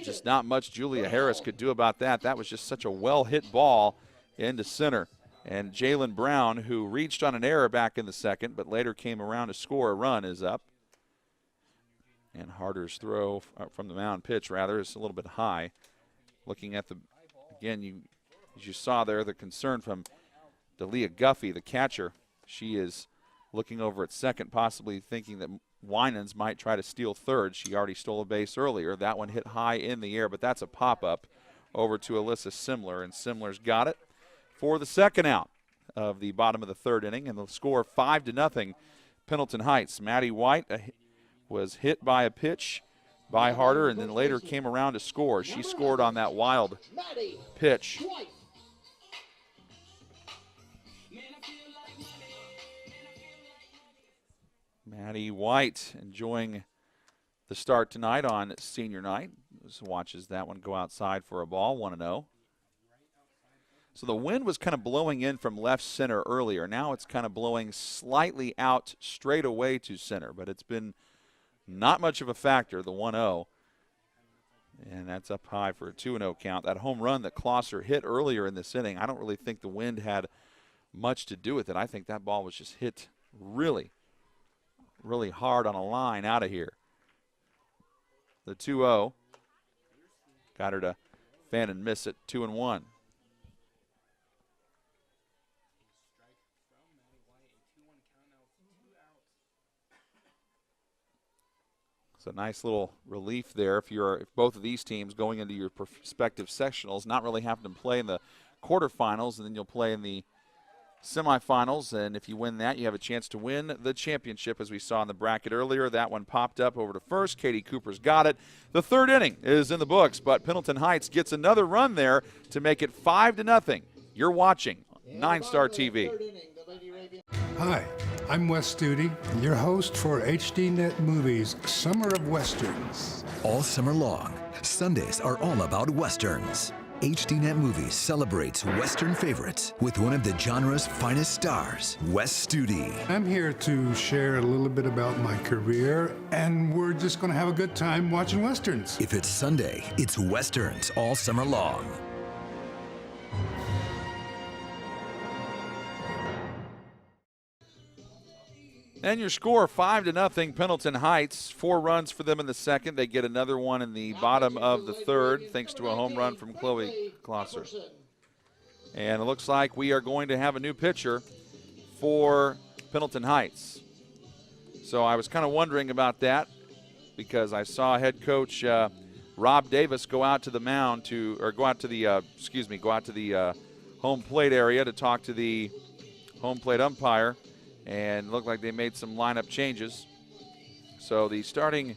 just not much Julia Harris could do about that. That was just such a well-hit ball into center. And Jalen Brown, who reached on an error back in the second, but later came around to score a run, is up. And Harder's throw from the mound pitch, rather, is a little bit high. Looking at the, again, as you saw there, the concern from Dalia Guffey, the catcher. She is looking over at second, possibly thinking that Winans might try to steal third. She already stole a base earlier. That one hit high in the air, but that's a pop-up over to Alyssa Simler, and Simler's got it for the second out of the bottom of the third inning, and the score 5-0 Pendleton Heights. Maddie White was hit by a pitch by Harder and then later came around to score. She scored on that wild pitch. Maddie White enjoying the start tonight on senior night. Just watches that one go outside for a ball, 1-0. So the wind was kind of blowing in from left center earlier. Now it's kind of blowing slightly out straight away to center, but it's been not much of a factor, the 1-0. And that's up high for a 2-0 count. That home run that Klosser hit earlier in this inning, I don't really think the wind had much to do with it. I think that ball was just hit really hard on a line out of here. The 2-0 got her to fan and miss it, 2-1. It's a nice little relief there if both of these teams going into your respective sectionals, not really having to play in the quarterfinals, and then you'll play in the semifinals, and if you win that, you have a chance to win the championship, as we saw in the bracket earlier. That one popped up over to first. Katie Cooper's got it. The third inning is in the books, but Pendleton Heights gets another run there to make it 5-0. You're watching 9-Star TV. Hi, I'm Wes Studi, your host for HDNet Movies Summer of Westerns. All summer long, Sundays are all about Westerns. HDNet Movies celebrates Western favorites with one of the genre's finest stars, Wes Studi. I'm here to share a little bit about my career, and we're just going to have a good time watching Westerns. If it's Sunday, it's Westerns all summer long. And your score, 5-0 Pendleton Heights. 4 runs for them in the second. They get another one in the bottom of the third, thanks to a home run from Chloe Klosser. And it looks like we are going to have a new pitcher for Pendleton Heights. So I was kind of wondering about that because I saw head coach Rob Davis go out to the mound go out to the home plate area to talk to the home plate umpire. And looked like they made some lineup changes. So the starting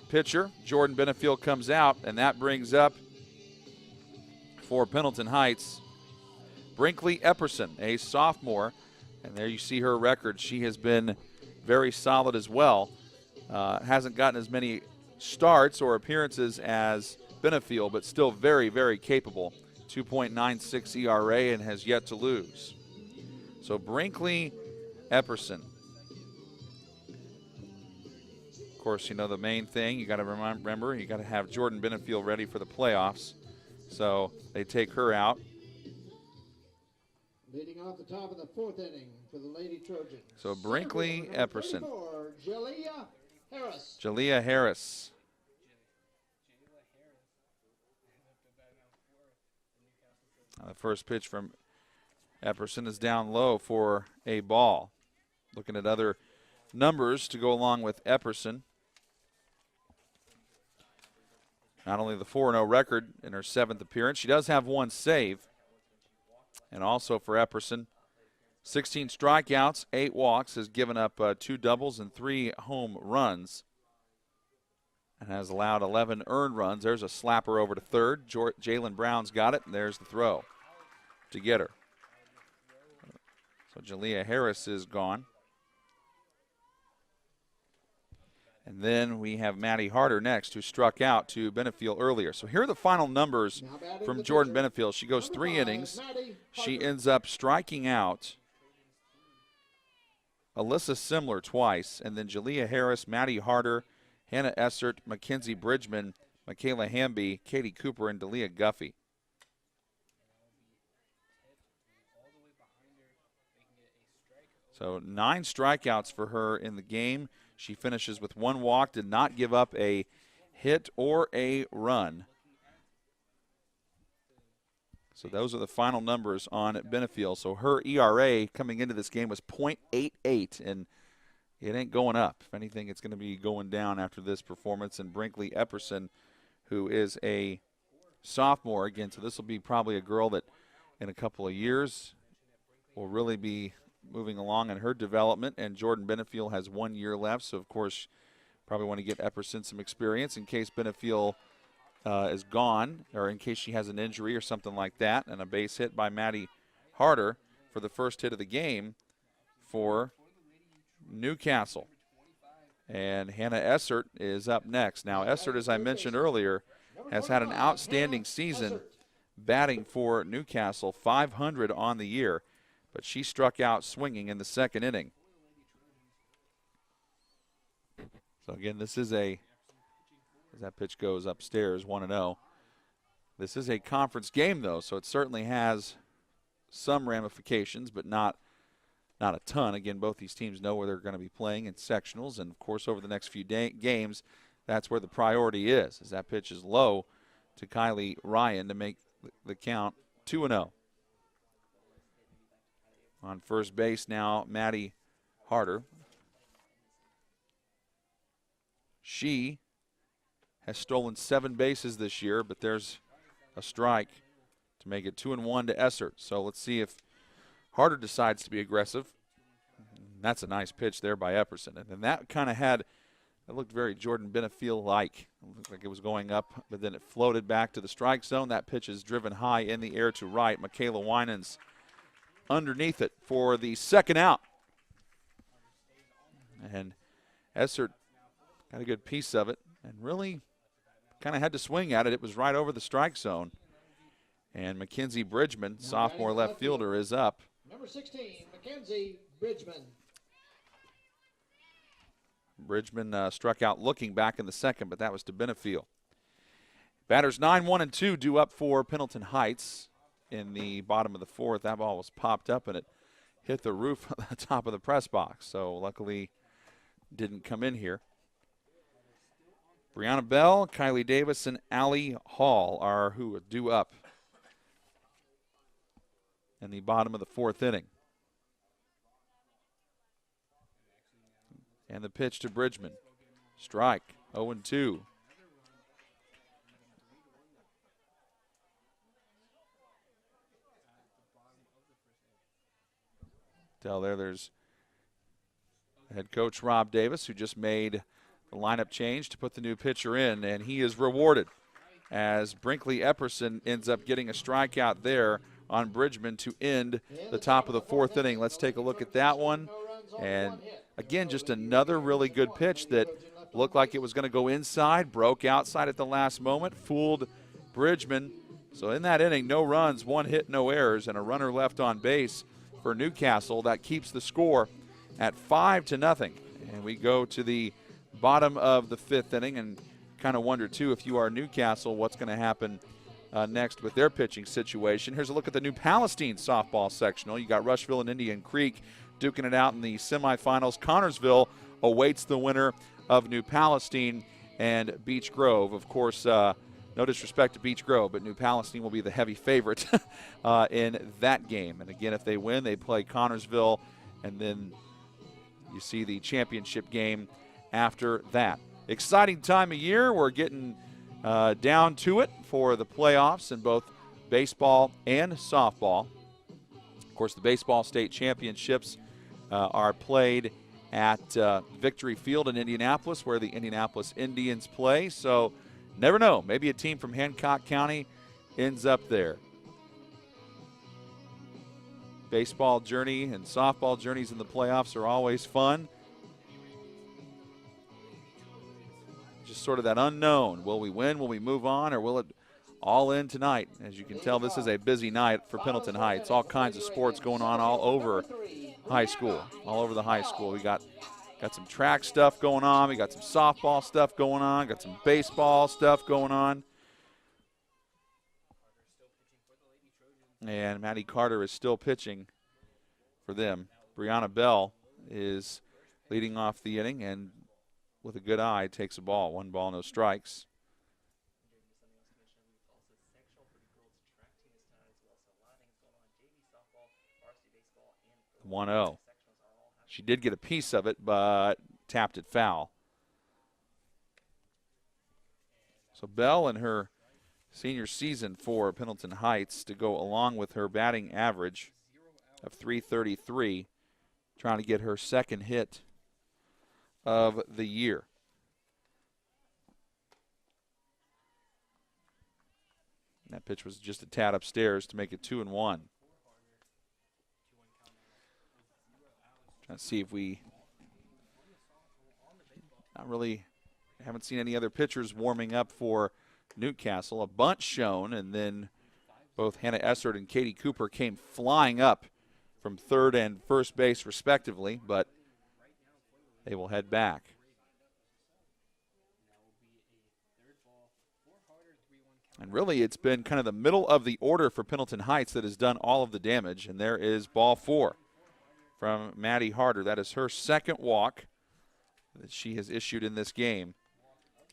pitcher, Jordan Benefield, comes out, and that brings up for Pendleton Heights, Brinkley Epperson, a sophomore. And there you see her record. She has been very solid as well. Hasn't gotten as many starts or appearances as Benefield, but still very, very capable. 2.96 ERA and has yet to lose. So Brinkley Epperson. Of course, you know the main thing, you got to remember, you got to have Jordan Benefield ready for the playoffs. So they take her out. Leading off the top of the fourth inning for the Lady Trojans. So Brinkley Epperson. Jalea Harris. Jalea Harris. The first pitch from Epperson is down low for a ball. Looking at other numbers to go along with Epperson. Not only the 4-0 record in her 7th appearance, she does have 1 save. And also for Epperson, 16 strikeouts, 8 walks, has given up 2 doubles and 3 home runs. And has allowed 11 earned runs. There's a slapper over to third. Jalen Brown's got it, and there's the throw to get her. So Jalea Harris is gone. And then we have Maddie Harder next, who struck out to Benefiel earlier. So here are the final numbers from Jordan Benefiel. She goes 3 innings. She ends up striking out Alyssa Simler twice, and then Jalea Harris, Maddie Harder, Hannah Essert, Mackenzie Bridgman, Michaela Hamby, Katie Cooper, and Delia Guffey. So 9 strikeouts for her in the game. She finishes with 1 walk, did not give up a hit or a run. So those are the final numbers on Benefiel. So her ERA coming into this game was .88, and it ain't going up. If anything, it's going to be going down after this performance. And Brinkley Epperson, who is a sophomore again, so this will be probably a girl that in a couple of years will really be moving along in her development. And Jordan Benefiel has 1 year left, so of course probably want to get Epperson some experience in case Benefiel is gone, or in case she has an injury or something like that. And a base hit by Maddie Harder for the first hit of the game for Newcastle. And Hannah Essert is up next. Now Essert, as I mentioned earlier, has had an outstanding season batting for Newcastle, 500 on the year, but she struck out swinging in the 2nd inning. So again, this is a, as that pitch goes upstairs, 1-0. This is a conference game, though, so it certainly has some ramifications, but not a ton. Again, both these teams know where they're going to be playing in sectionals, and of course over the next few games, that's where the priority is, as that pitch is low to Kylie Ryan to make the count 2-0. On first base now, Maddie Harder. She has stolen 7 bases this year, but there's a strike to make it 2-1 to Essert. So let's see if Harder decides to be aggressive. That's a nice pitch there by Epperson. And that kind of had, it looked very Jordan Benefiel-like. It looked like it was going up, but then it floated back to the strike zone. That pitch is driven high in the air to right. Michaela Winans underneath it for the 2nd out. And Essert got a good piece of it and really kind of had to swing at it. It was right over the strike zone. And Mackenzie Bridgman, sophomore left fielder, is up. Number 16, Mackenzie Bridgman. Bridgman struck out looking back in the 2nd, but that was to Benefiel. Batters 9, 1, and 2 due up for Pendleton Heights in the bottom of the 4th. That ball was popped up and it hit the roof on the top of the press box. So luckily didn't come in here. Brianna Bell, Kylie Davis, and Allie Hall are who are due up in the bottom of the 4th inning. And the pitch to Bridgman. Strike, 0-2. There's head coach Rob Davis, who just made the lineup change to put the new pitcher in, and he is rewarded as Brinkley Epperson ends up getting a strikeout there on Bridgman to end the top of the 4th inning. Let's take a look at that one. And again, just another really good pitch that looked like it was going to go inside, broke outside at the last moment, fooled Bridgman. So in that inning, no runs, 1 hit, no errors, and a runner left on base for Newcastle. That keeps the score at 5-0. And we go to the bottom of the 5th inning and kind of wonder, too, if you are Newcastle, what's going to happen next with their pitching situation. Here's a look at the New Palestine softball sectional. You got Rushville and Indian Creek duking it out in the semifinals. Connorsville awaits the winner of New Palestine and Beech Grove. Of course, no disrespect to Beech Grove, but New Palestine will be the heavy favorite in that game. And again, if they win, they play Connorsville, and then you see the championship game after that. Exciting time of year. We're getting down to it for the playoffs in both baseball and softball. Of course, the baseball state championships are played at Victory Field in Indianapolis, where the Indianapolis Indians play. So never know, maybe a team from Hancock County ends up there. Baseball journey and softball journeys in the playoffs are always fun. just sort of that unknown. Will we win? Will we move on? Or will it all in tonight? As you can tell, this is a busy night for Pendleton Heights. All kinds of sports going on all over high school, all over the high school. We got some track stuff going on. We got some softball stuff going on. Got some baseball stuff going on. And Maddie Carter is still pitching for them. Brianna Bell is leading off the inning and with a good eye takes a ball. 1 ball, no strikes. 1-0. She did get a piece of it, but tapped it foul. So Bell in her senior season for Pendleton Heights to go along with her batting average of .333, trying to get her second hit of the year. That pitch was just a tad upstairs to make it 2-1. Trying to see if we haven't seen any other pitchers warming up for Newcastle. A bunt shown, and then both Hannah Essert and Katie Cooper came flying up from third and first base respectively, but they will head back. And really, it's been kind of the middle of the order for Pendleton Heights that has done all of the damage, and there is ball 4 from Maddie Harder. That is her second walk that she has issued in this game.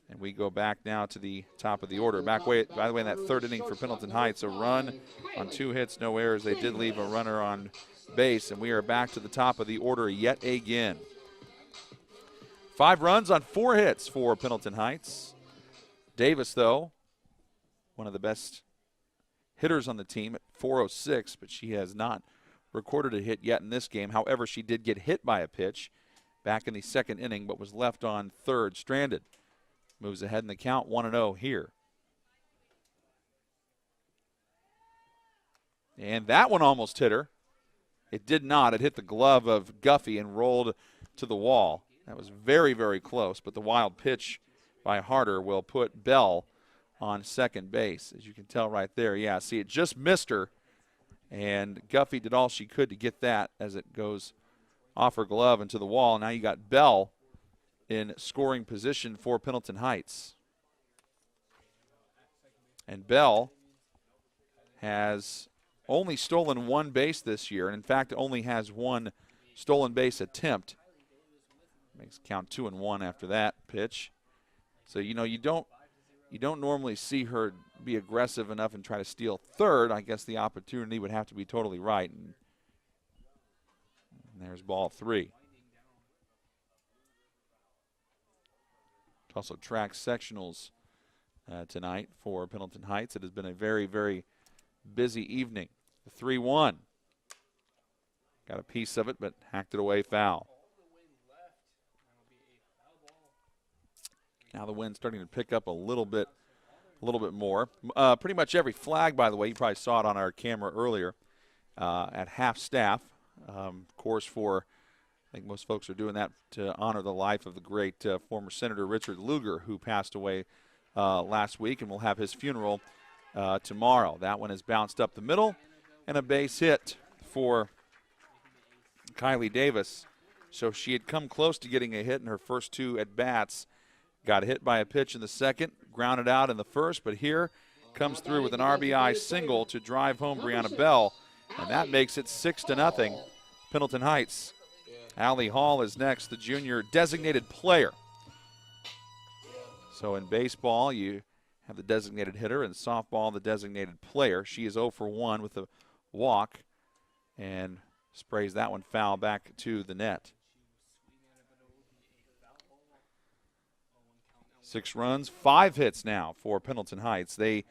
And we go back now to the top of the order. By the way, in that third inning for Pendleton Heights, a run on 2 hits, no errors. They did leave a runner on base, and we are back to the top of the order yet again. 5 runs on 4 hits for Pendleton Heights. Davis, though, one of the best hitters on the team at .406, but she has not recorded a hit yet in this game. However, she did get hit by a pitch back in the second inning, but was left on third stranded. Moves ahead in the count, 1-0 here. And that one almost hit her. It did not. It hit the glove of Guffey and rolled to the wall. That was very, very close, but the wild pitch by Harder will put Bell on second base. As you can tell right there, yeah, see, it just missed her, and Guffey did all she could to get that as it goes off her glove into the wall. Now you got Bell in scoring position for Pendleton Heights. And Bell has only stolen 1 base this year, and in fact only has 1 stolen base attempt. Makes it count 2-1 after that pitch. So you don't normally see her be aggressive enough and try to steal third. I guess the opportunity would have to be totally right. And there's ball 3. Also track sectionals tonight for Pendleton Heights. It has been a very, very busy evening. The 3-1. Got a piece of it, but hacked it away foul. Now the wind's starting to pick up a little bit more. Pretty much every flag, by the way, you probably saw it on our camera earlier, at half staff. Of course, I think most folks are doing that to honor the life of the great former Senator Richard Lugar, who passed away last week, and we'll have his funeral tomorrow. That one is bounced up the middle, and a base hit for Kylie Davis. So she had come close to getting a hit in her first 2 at-bats. Got hit by a pitch in the second, grounded out in the first, but here comes through with an RBI single to drive home Brianna Bell, and that makes it 6-0, Pendleton Heights. Allie Hall is next, the junior designated player. So in baseball, you have the designated hitter, and softball, the designated player. She is 0 for 1 with a walk and sprays that one foul back to the net. 6 runs, 5 hits now for Pendleton Heights. They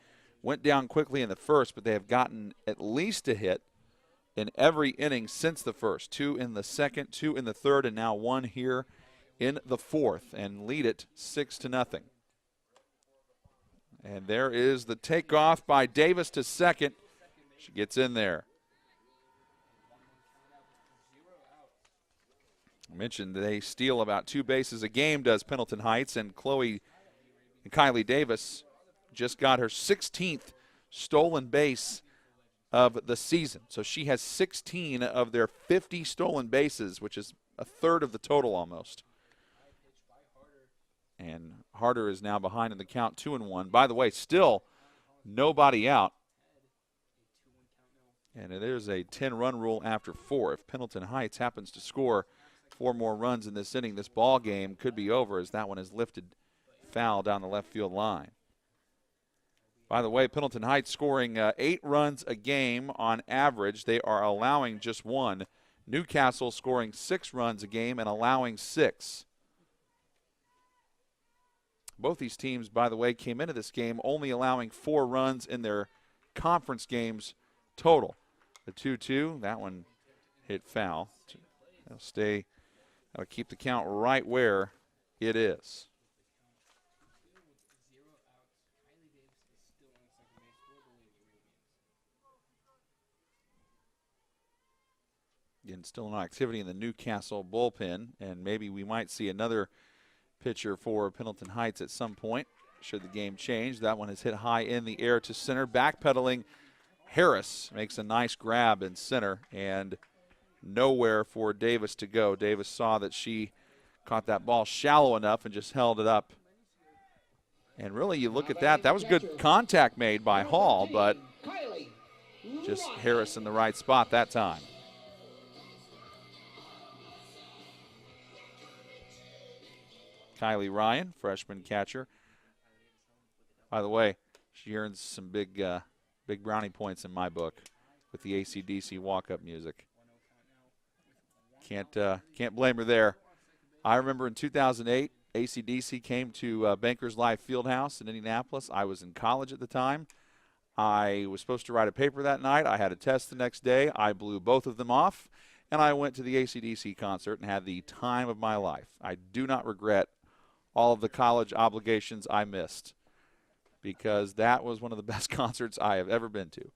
went down quickly in the first, but they have gotten at least a hit in every inning since the first. 2 in the second, 2 in the third, and now 1 here in the fourth, and lead it 6-0. And there is the takeoff by Davis to second. She gets in there. I mentioned they steal about 2 bases a game, does Pendleton Heights, and Chloe And Kylie Davis just got her 16th stolen base of the season. So she has 16 of their 50 stolen bases, which is a third of the total almost. And Harder is now behind in the count, 2-1. By the way, still nobody out. And it is a 10-run rule after 4. If Pendleton Heights happens to score 4 more runs in this inning, this ball game could be over, as that one is lifted foul down the left field line. By the way, Pendleton Heights scoring 8 runs a game on average. They are allowing just 1. Newcastle scoring 6 runs a game and allowing 6. Both these teams, by the way, came into this game only allowing 4 runs in their conference games total. The 2-2, that one hit foul. That'll keep the count right where it is. Again, still no activity in the Newcastle bullpen, and maybe we might see another pitcher for Pendleton Heights at some point, should the game change. That one is hit high in the air to center. Backpedaling, Harris makes a nice grab in center, and nowhere for Davis to go. Davis saw that she caught that ball shallow enough and just held it up. And really, you look at that, that was good contact made by Hall, but just Harris in the right spot that time. Kylie Ryan, freshman catcher. By the way, she earns some big brownie points in my book with the AC/DC walk-up music. Can't blame her there. I remember in 2008, AC/DC came to Bankers Life Fieldhouse in Indianapolis. I was in college at the time. I was supposed to write a paper that night. I had a test the next day. I blew both of them off, and I went to the AC/DC concert and had the time of my life. I do not regret all of the college obligations I missed, because that was one of the best concerts I have ever been to.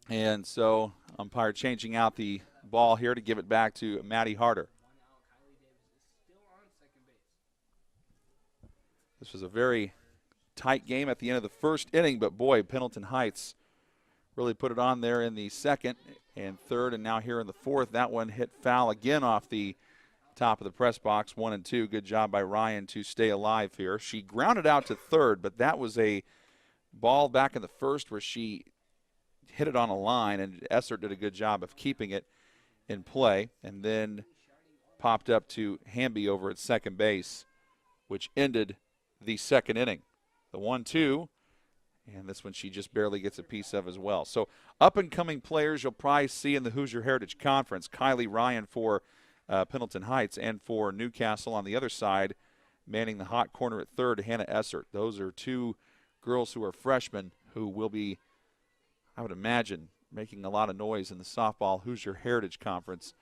And so umpire changing out the ball here to give it back to Maddie Harder. This was a very tight game at the end of the first inning, but boy, Pendleton Heights really put it on there in the second and third, and now here in the fourth. That one hit foul again off the top of the press box, 1-2. Good job by Ryan to stay alive here. She grounded out to third, but that was a ball back in the first where she hit it on a line, and Esser did a good job of keeping it in play, and then popped up to Hamby over at second base, which ended the second inning. The 1-2, and this one she just barely gets a piece of as well. So up-and-coming players you'll probably see in the Hoosier Heritage Conference. Kylie Ryan for Pendleton Heights, and for Newcastle on the other side, manning the hot corner at third, Hannah Essert. Those are 2 girls who are freshmen who will be, I would imagine, making a lot of noise in the softball Hoosier Heritage Conference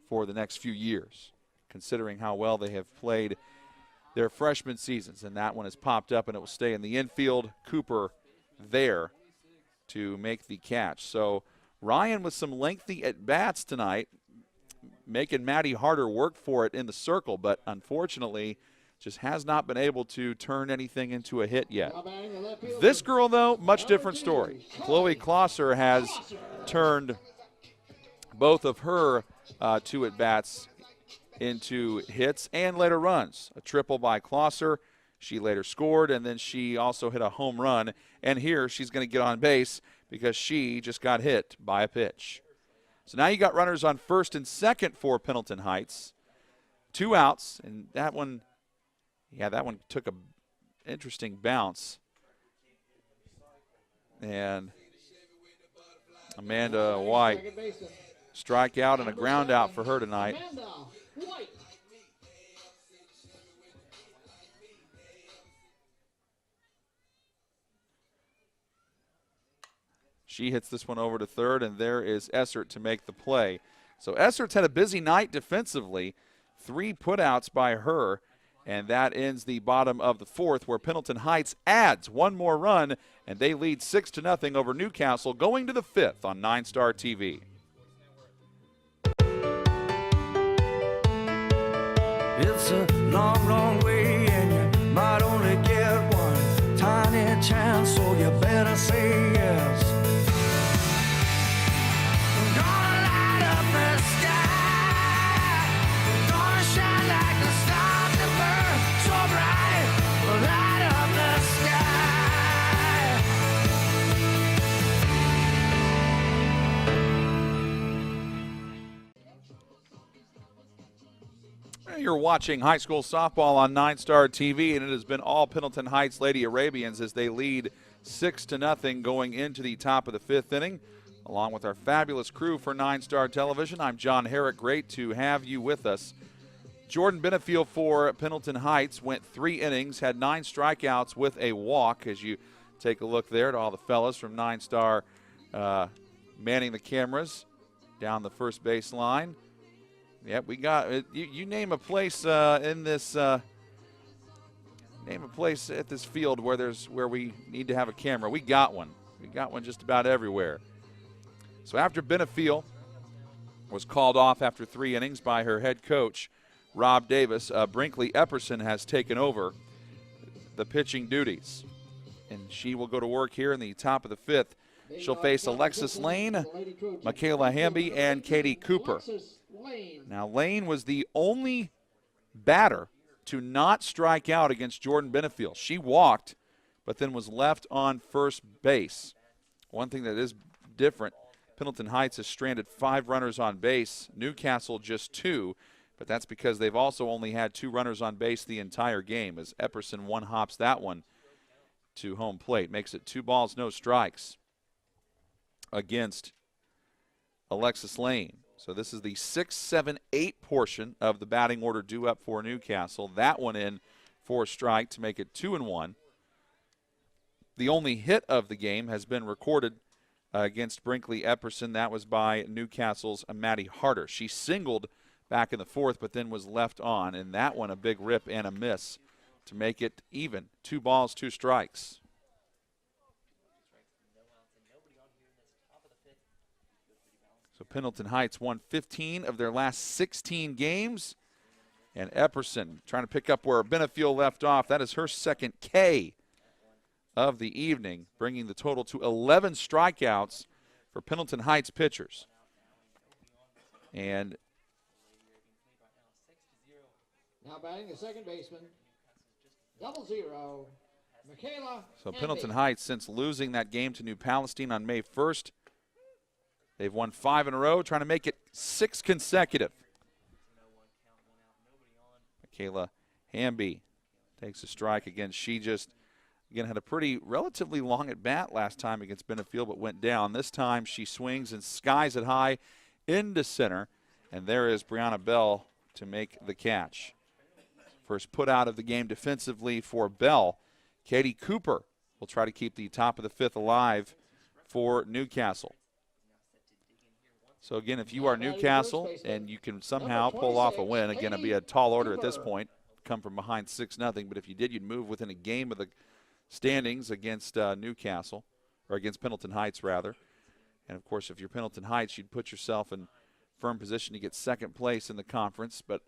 for the next few years, considering how well they have played their freshman seasons. And that one has popped up, and it will stay in the infield. Cooper there to make the catch. So Ryan with some lengthy at-bats tonight, making Maddie Harder work for it in the circle, but unfortunately just has not been able to turn anything into a hit yet. This girl, though, much different story. Chloe Klosser has turned both of her 2 at-bats into hits and later runs. A triple by Klosser. She later scored, and then she also hit a home run. And here she's going to get on base because she just got hit by a pitch. So now you got runners on first and second for Pendleton Heights. 2 outs, and that one took an interesting bounce. And Amanda White, strikeout and a ground out for her tonight. She hits this one over to third, and there is Essert to make the play. So Essert's had a busy night defensively. 3 putouts by her, and that ends the bottom of the fourth, where Pendleton Heights adds 1 more run, and they lead 6-0 over Newcastle, going to the 5th on 9 Star TV. It's a long, long way, and you might only get one tiny chance, so you better say yes. Gonna light up the sky, gonna shine like the stars that burn so bright. Light up the sky. You're watching high school softball on 9-Star TV, and it has been all Pendleton Heights Lady Arabians as they lead 6-0 going into the top of the 5th inning. Along with our fabulous crew for 9-Star Television, I'm John Herrick. Great to have you with us. Jordan Benefiel for Pendleton Heights went 3 innings, had 9 strikeouts with a walk. As you take a look there at all the fellas from 9-Star manning the cameras down the first base line. Yep, we got it. You name a place in this name a place at this field where we need to have a camera. We got one. We got one just about everywhere. So after Benefiel was called off after 3 innings by her head coach, Rob Davis, Brinkley Epperson has taken over the pitching duties. And she will go to work here in the top of the 5th. She'll face Alexis Lane, Michaela Hamby, and Katie Cooper. Now, Lane was the only batter to not strike out against Jordan Benefiel. She walked, but then was left on first base. One thing that is different, Pendleton Heights has stranded 5 runners on base, Newcastle just 2, but that's because they've also only had 2 runners on base the entire game, as Epperson one-hops that one to home plate. Makes it 2 balls, no strikes against Alexis Lane. So this is the 6, 7, 8 portion of the batting order due up for Newcastle. That one in for a strike to make it 2-1. The only hit of the game has been recorded against Brinkley Epperson. That was by Newcastle's Maddie Harder. She singled back in the 4th, but then was left on. And that one a big rip and a miss to make it even. 2 balls, 2 strikes. So Pendleton Heights won 15 of their last 16 games. And Epperson trying to pick up where Benefiel left off. That is her second K of the evening, bringing the total to 11 strikeouts for Pendleton Heights pitchers. And now batting the second baseman, 0-0, Michaela so Hamby. Pendleton Heights, since losing that game to New Palestine on May 1st, they've won 5 in a row, trying to make it 6 consecutive. Michaela Hamby takes a strike again. She just, again, had a pretty relatively long at bat last time against Benefiel, but went down. This time she swings and skies it high into center, and there is Brianna Bell to make the catch. First put out of the game defensively for Bell. Katie Cooper will try to keep the top of the 5th alive for Newcastle. So, again, if you are Newcastle and you can somehow pull off a win, again, it'd be a tall order at this point, come from behind 6-0. But if you did, you'd move within a game of the standings against Newcastle, or against Pendleton Heights, rather. And, of course, if you're Pendleton Heights, you'd put yourself in firm position to get second place in the conference. But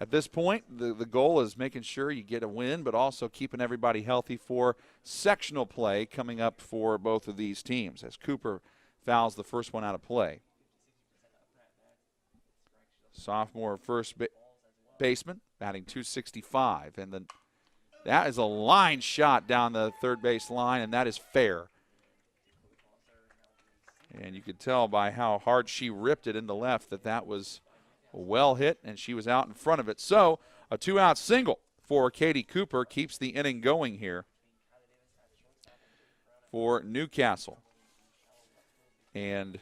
at this point, the goal is making sure you get a win, but also keeping everybody healthy for sectional play coming up for both of these teams, as Cooper fouls the first one out of play. Sophomore first baseman, batting .265. And then that is a line shot down the third base line, and that is fair. And you could tell by how hard she ripped it into left that was well hit, and she was out in front of it. So a 2-out single for Katie Cooper keeps the inning going here for Newcastle. And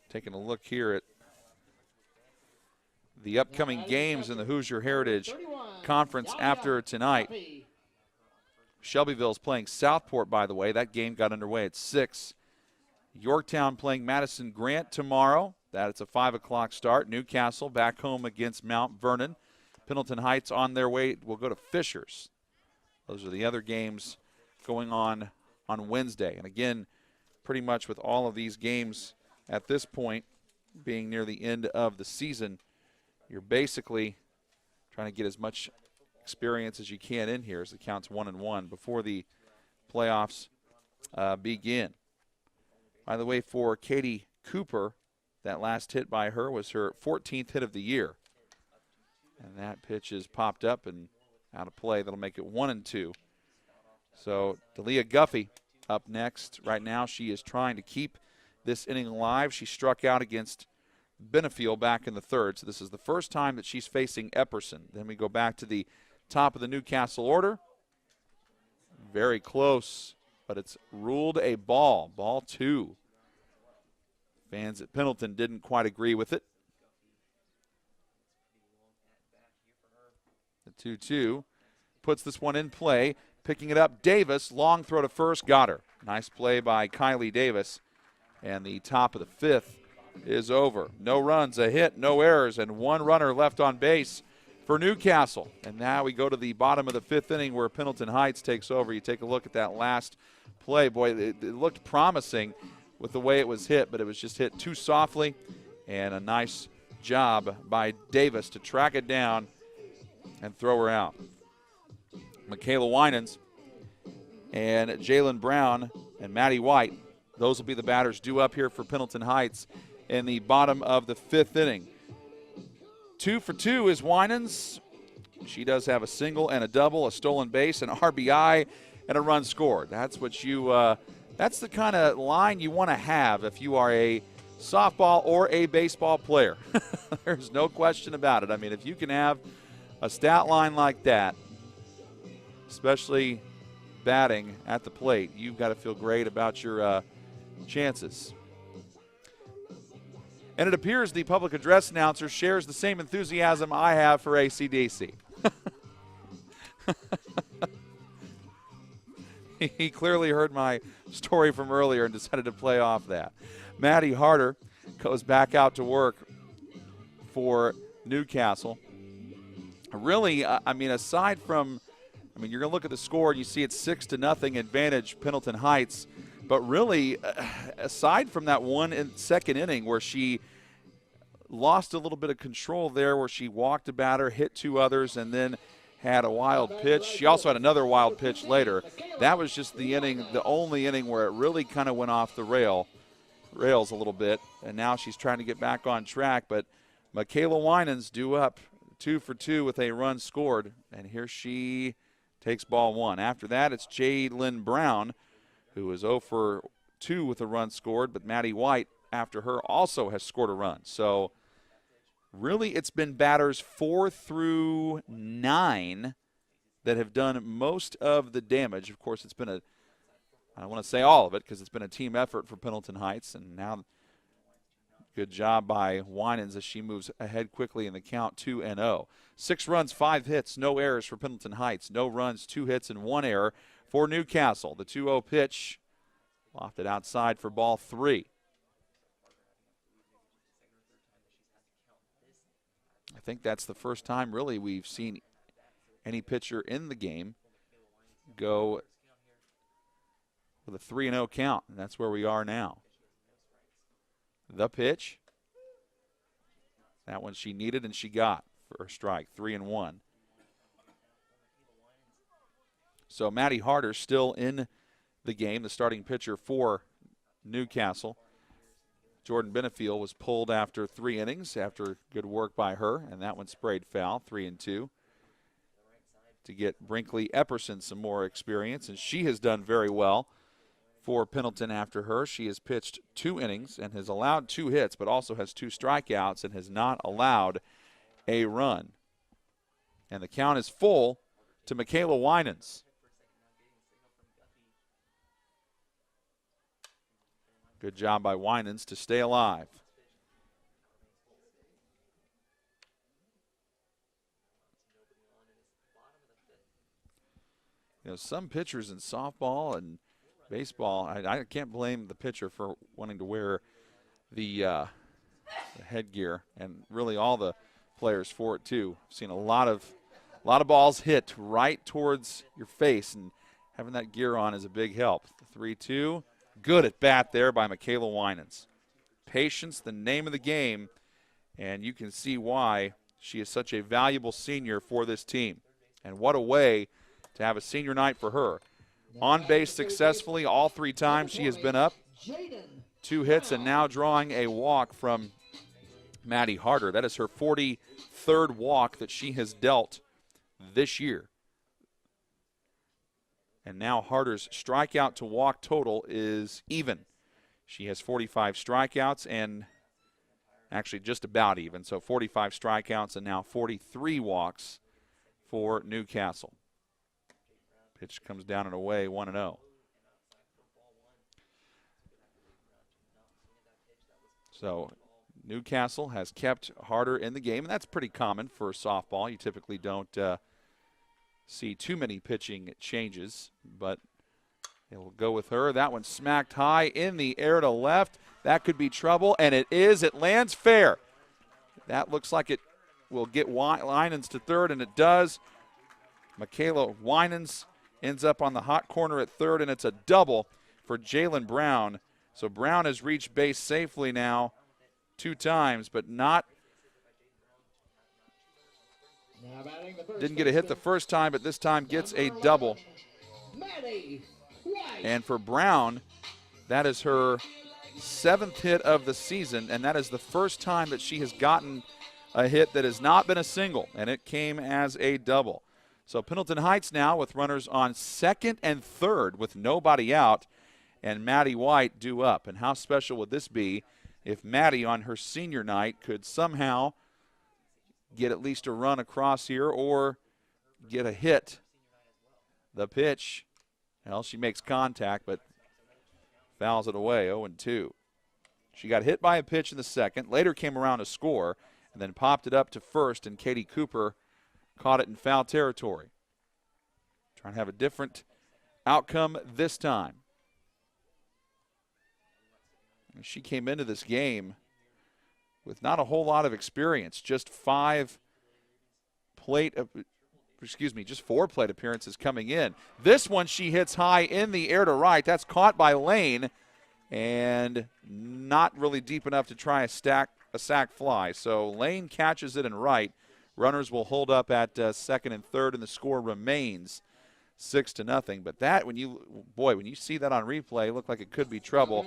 taking a look here at the upcoming games in the Hoosier Heritage Conference after tonight. Shelbyville's playing Southport, by the way. That game got underway at 6. Yorktown playing Madison Grant tomorrow. That's a 5 o'clock start. Newcastle back home against Mount Vernon. Pendleton Heights on their way will go to Fishers. Those are the other games going on Wednesday. And again, pretty much with all of these games at this point being near the end of the season, you're basically trying to get as much experience as you can in here as the count's 1-1 before the playoffs begin. By the way, for Katie Cooper, that last hit by her was her 14th hit of the year. And that pitch is popped up and out of play. That'll make it 1-2. So Dalia Guffey up next. Right now she is trying to keep this inning alive. She struck out against Benefiel back in the third. So this is the first time that she's facing Epperson. Then we go back to the top of the Newcastle order. Very close, but it's ruled a ball. Ball 2. Fans at Pendleton didn't quite agree with it. The 2-2 puts this one in play. Picking it up, Davis. Long throw to first. Got her. Nice play by Kylie Davis. And the top of the 5th is over. No runs, a hit, no errors, and 1 runner left on base for Newcastle. And now we go to the bottom of the 5th inning where Pendleton Heights takes over. You take a look at that last play. Boy, it looked promising with the way it was hit, but it was just hit too softly. And a nice job by Davis to track it down and throw her out. Michaela Winans and Jalen Brown and Maddie White, those will be the batters due up here for Pendleton Heights in the bottom of the 5th inning. 2 for 2 is Winans. She does have a single and a double, a stolen base, an RBI, and a run scored. That's what you that's the kind of line you want to have if you are a softball or a baseball player. There's no question about it. I mean, if you can have a stat line like that, especially batting at the plate, you've got to feel great about your chances. And it appears the public address announcer shares the same enthusiasm I have for AC/DC. He clearly heard my story from earlier and decided to play off that. Maddie Harder goes back out to work for Newcastle. Really, I mean, aside from, you're going to look at the score and you see it's 6-0 advantage Pendleton Heights. But really, aside from that second inning where she lost a little bit of control there, where she walked a batter, hit 2 others, and then had a wild pitch. She also had another wild pitch later. That was just the only inning where it really kind of went off the rails a little bit. And now she's trying to get back on track. But Michaela Winans due up 2 for 2 with a run scored. And here she takes ball 1. After that, it's Jalen Brown, who is 0 for 2 with a run scored. But Maddie White, after her, also has scored a run. So really, it's been batters 4 through 9 that have done most of the damage. Of course, it's been I don't want to say all of it because it's been a team effort for Pendleton Heights. And now, good job by Winans as she moves ahead quickly in the count 2-0. 6 runs, 5 hits, no errors for Pendleton Heights. No runs, 2 hits, and 1 error for Newcastle. The 2-0 pitch lofted outside for ball 3. I think that's the first time, really, we've seen any pitcher in the game go with a 3-0 count, and that's where we are now. The pitch. That one she needed and she got for a strike, 3-1. So Maddie Harder still in the game, the starting pitcher for Newcastle. Jordan Benefiel was pulled after 3 innings after good work by her, and that one sprayed foul, 3-2. To get Brinkley Epperson some more experience, and she has done very well for Pendleton after her. She has pitched 2 innings and has allowed 2 hits, but also has 2 strikeouts and has not allowed a run. And the count is full to Michaela Winans. Good job by Winans to stay alive. You know, some pitchers in softball and baseball, I can't blame the pitcher for wanting to wear the headgear, and really all the players for it too. I've seen a lot of balls hit right towards your face, and having that gear on is a big help. 3-2. Good at bat there by Michaela Winans. Patience, the name of the game, and you can see why She is such a valuable senior for this team. And what a way to have a senior night for her. On base successfully all 3 times she has been up. 2 hits and now drawing a walk from Maddie Harder. That is her 43rd walk that she has dealt this year. And now Harder's strikeout to walk total is even. She has 45 strikeouts and actually just about even. So 45 strikeouts and now 43 walks for Newcastle. Pitch comes down and away, 1-0. So Newcastle has kept Harder in the game, and that's pretty common for softball. You typically don't see too many pitching changes, but it will go with her. That one smacked high in the air to left. That could be trouble, and it is. It lands fair. That looks like it will get Winans to third, and it does. Michaela Winans ends up on the hot corner at third, and it's a double for Jalen Brown. So Brown has reached base safely now 2 times, but didn't get a hit the first time, but this time gets a double. And for Brown, that is her 7th hit of the season, and that is the first time that she has gotten a hit that has not been a single, and it came as a double. So Pendleton Heights now with runners on second and third with nobody out, and Maddie White due up. And how special would this be if Maddie on her senior night could somehow get at least a run across here or get a hit. The pitch, well, she makes contact, but fouls it away, 0-2. She got hit by a pitch in the second, later came around to score, and then popped it up to first, and Katie Cooper caught it in foul territory. Trying to have a different outcome this time. And she came into this game with not a whole lot of experience, just 4 plate appearances coming in. This one she hits high in the air to right. That's caught by Lane and not really deep enough to try a sac fly. So Lane catches it in right. Runners will hold up at second and third, and the score remains 6-0. But that, when you see that on replay, it looked like it could be trouble.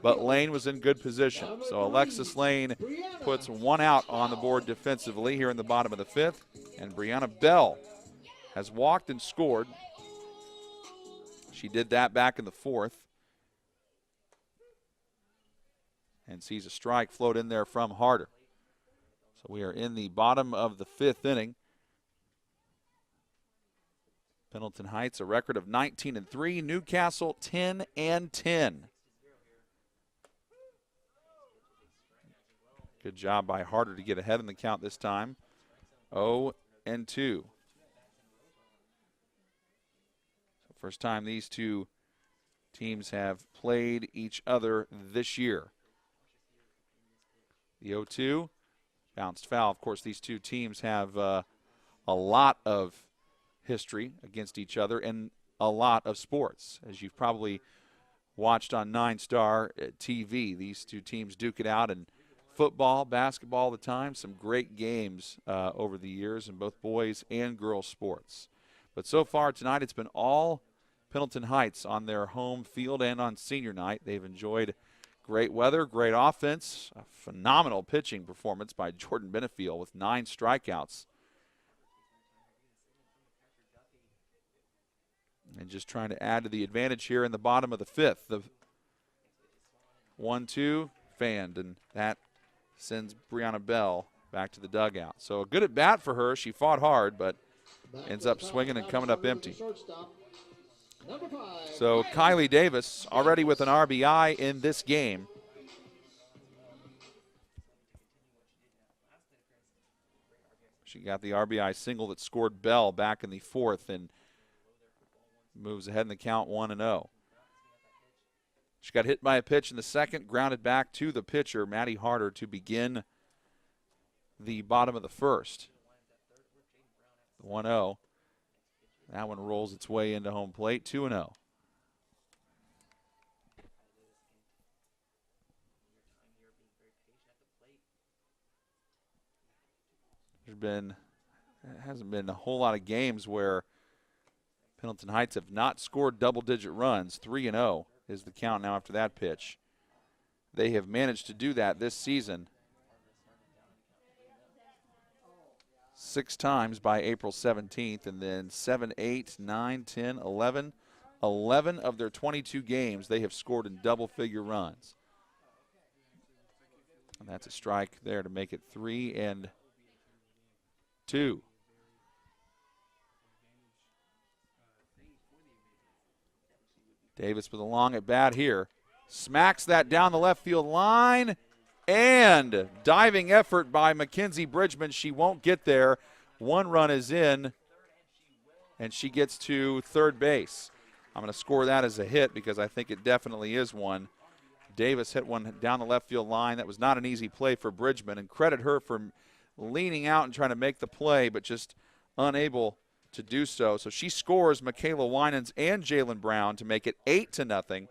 But Lane was in good position. So Alexis Lane puts 1 out on the board defensively here in the bottom of the 5th. And Brianna Bell has walked and scored. She did that back in the 4th. And sees a strike float in there from Harder. So we are in the bottom of the 5th inning. Pendleton Heights, a record of 19-3. Newcastle, 10-10. Good job by Harder to get ahead in the count this time. 0-2. So first time these two teams have played each other this year. The 0-2. Bounced foul. Of course, these two teams have a lot of history against each other and a lot of sports. As you've probably watched on 9-Star TV, these two teams duke it out in football, basketball all the time. Some great games over the years in both boys and girls sports. But so far tonight, it's been all Pendleton Heights on their home field and on senior night. They've enjoyed great weather, great offense, a phenomenal pitching performance by Jordan Benefiel with 9 strikeouts. And just trying to add to the advantage here in the bottom of the 5th. The 1-2 fanned, and that sends Brianna Bell back to the dugout. So a good at bat for her. She fought hard, but ends up swinging and coming up empty. So Kylie Davis already with an RBI in this game. She got the RBI single that scored Bell back in the 4th and moves ahead in the count 1-0. She got hit by a pitch in the second, grounded back to the pitcher, Maddie Harder, to begin the bottom of the 1st. 1-0. That one rolls its way into home plate, 2-0. hasn't been a whole lot of games where Pendleton Heights have not scored double-digit runs. 3-0 is the count now after that pitch. They have managed to do that this season 6 times by April 17th, and then 7, 8, 9, 10, 11. 11 of their 22 games they have scored in double-figure runs. And that's a strike there to make it 3-2. Davis with a long at bat here. Smacks that down the left field line. And diving effort by Mackenzie Bridgman. She won't get there. 1 run is in, and she gets to third base. I'm going to score that as a hit because I think it definitely is one. Davis hit one down the left field line. That was not an easy play for Bridgman, and credit her for leaning out and trying to make the play, but just unable to do so. So she scores Michaela Winans and Jalen Brown to make it 8-0.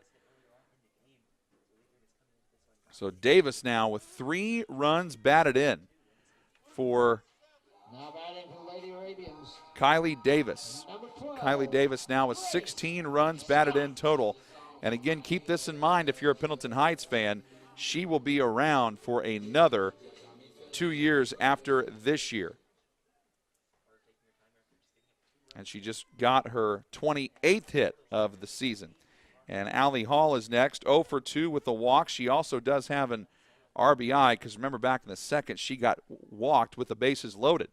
So Davis now with 3 runs batted in for Now batting for the Lady Arabians. Kylie Davis. Number 12. Kylie Davis now with 16 runs batted in total. And again, keep this in mind if you're a Pendleton Heights fan. She will be around for another 2 years after this year. And she just got her 28th hit of the season. And Allie Hall is next, 0 for 2 with a walk. She also does have an RBI because remember back in the second she got walked with the bases loaded.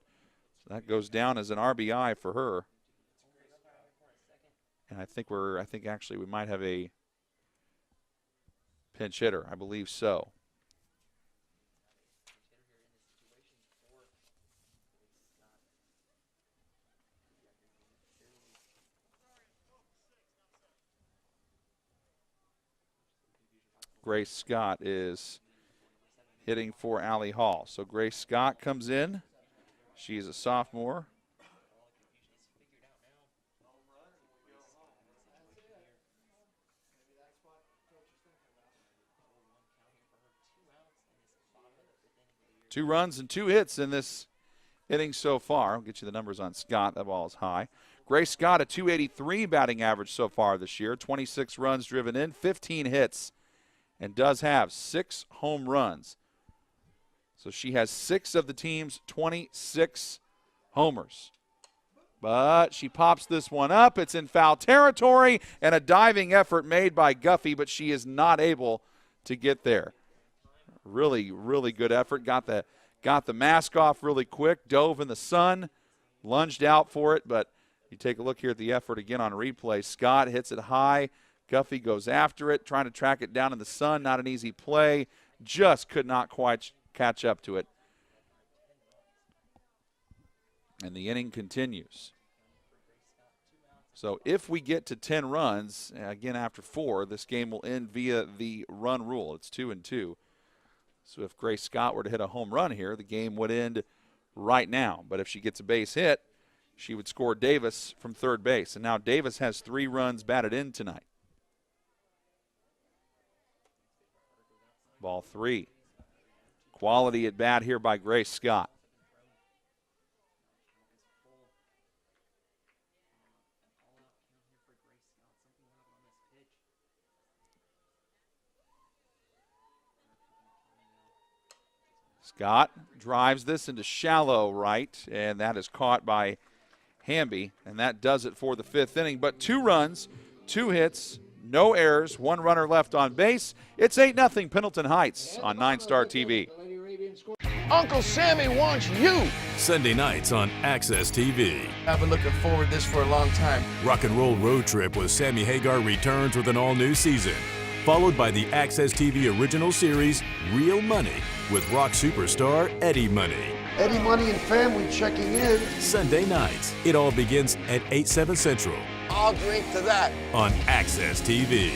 So that goes down as an RBI for her. And I think actually we might have a pinch hitter. I believe so. Grace Scott is hitting for Allie Hall. So Grace Scott comes in. She's a sophomore. Two runs and 2 hits in this inning so far. I'll get you the numbers on Scott. That ball is high. Grace Scott, a .283 batting average so far this year. 26 runs driven in, 15 hits, and does have 6 home runs. So she has 6 of the team's 26 homers. But she pops this one up. It's in foul territory, and a diving effort made by Guffey, but she is not able to get there. Really, really good effort. Got the mask off really quick, dove in the sun, lunged out for it, but you take a look here at the effort again on replay. Scott hits it high. Guffey goes after it, trying to track it down in the sun. Not an easy play. Just could not quite catch up to it. And the inning continues. So if we get to 10 runs, again after 4, this game will end via the run rule. It's 2-2. So if Grace Scott were to hit a home run here, the game would end right now. But if she gets a base hit, she would score Davis from third base. And now Davis has 3 runs batted in tonight. Ball 3. Quality at bat here by Grace Scott. Scott drives this into shallow right, and that is caught by Hamby, and that does it for the 5th inning. But 2 runs, 2 hits, no errors, 1 runner left on base. It's 8-0 Pendleton Heights on 9-Star TV. Uncle Sammy wants you. Sunday nights on Access TV. I've been looking forward to this for a long time. Rock and Roll Road Trip with Sammy Hagar returns with an all-new season, followed by the Access TV original series, Real Money, with rock superstar Eddie Money. Eddie Money and family checking in. Sunday nights. It all begins at 8/7 Central. I'll drink to that. On Access TV.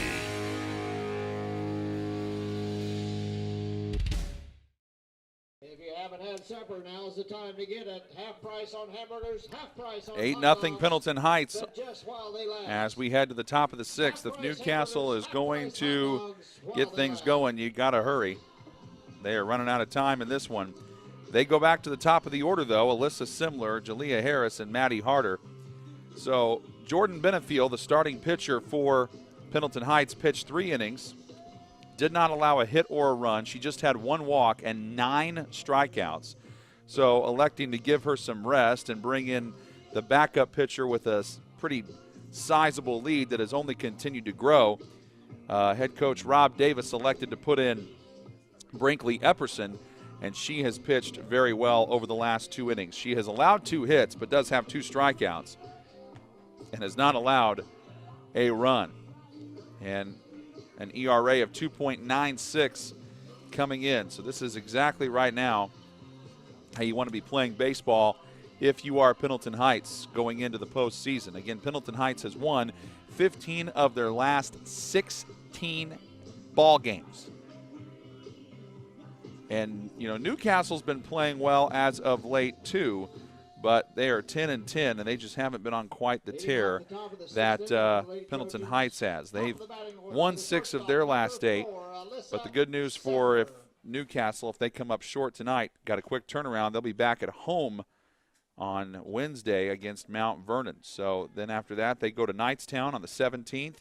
If you haven't had supper, now's the time to get it. Half price on hamburgers, half price on 8-0 Pendleton Heights. but just while they last. As we head to the top of the 6th, if Newcastle is going to get things going, you got to hurry. They are running out of time in this one. They go back to the top of the order, though. Alyssa Simler, Jalea Harris, and Maddie Harder. So Jordan Benefiel, the starting pitcher for Pendleton Heights, pitched 3 innings. Did not allow a hit or a run. She just had 1 walk and 9 strikeouts. So electing to give her some rest and bring in the backup pitcher with a pretty sizable lead that has only continued to grow. Head coach Rob Davis elected to put in Brinkley Epperson, and she has pitched very well over the last 2 innings. She has allowed 2 hits, but does have 2 strikeouts and has not allowed a run. And an ERA of 2.96 coming in. So this is exactly right now how you want to be playing baseball if you are Pendleton Heights going into the postseason. Again, Pendleton Heights has won 15 of their last 16 ball games. And, you know, Newcastle's been playing well as of late, too, but they are 10-10, and they just haven't been on quite the tear that Pendleton Heights has. They've won 6 of their last 8, but the good news for if Newcastle, if they come up short tonight, got a quick turnaround, they'll be back at home on Wednesday against Mount Vernon. So then after that, they go to Knightstown on the 17th,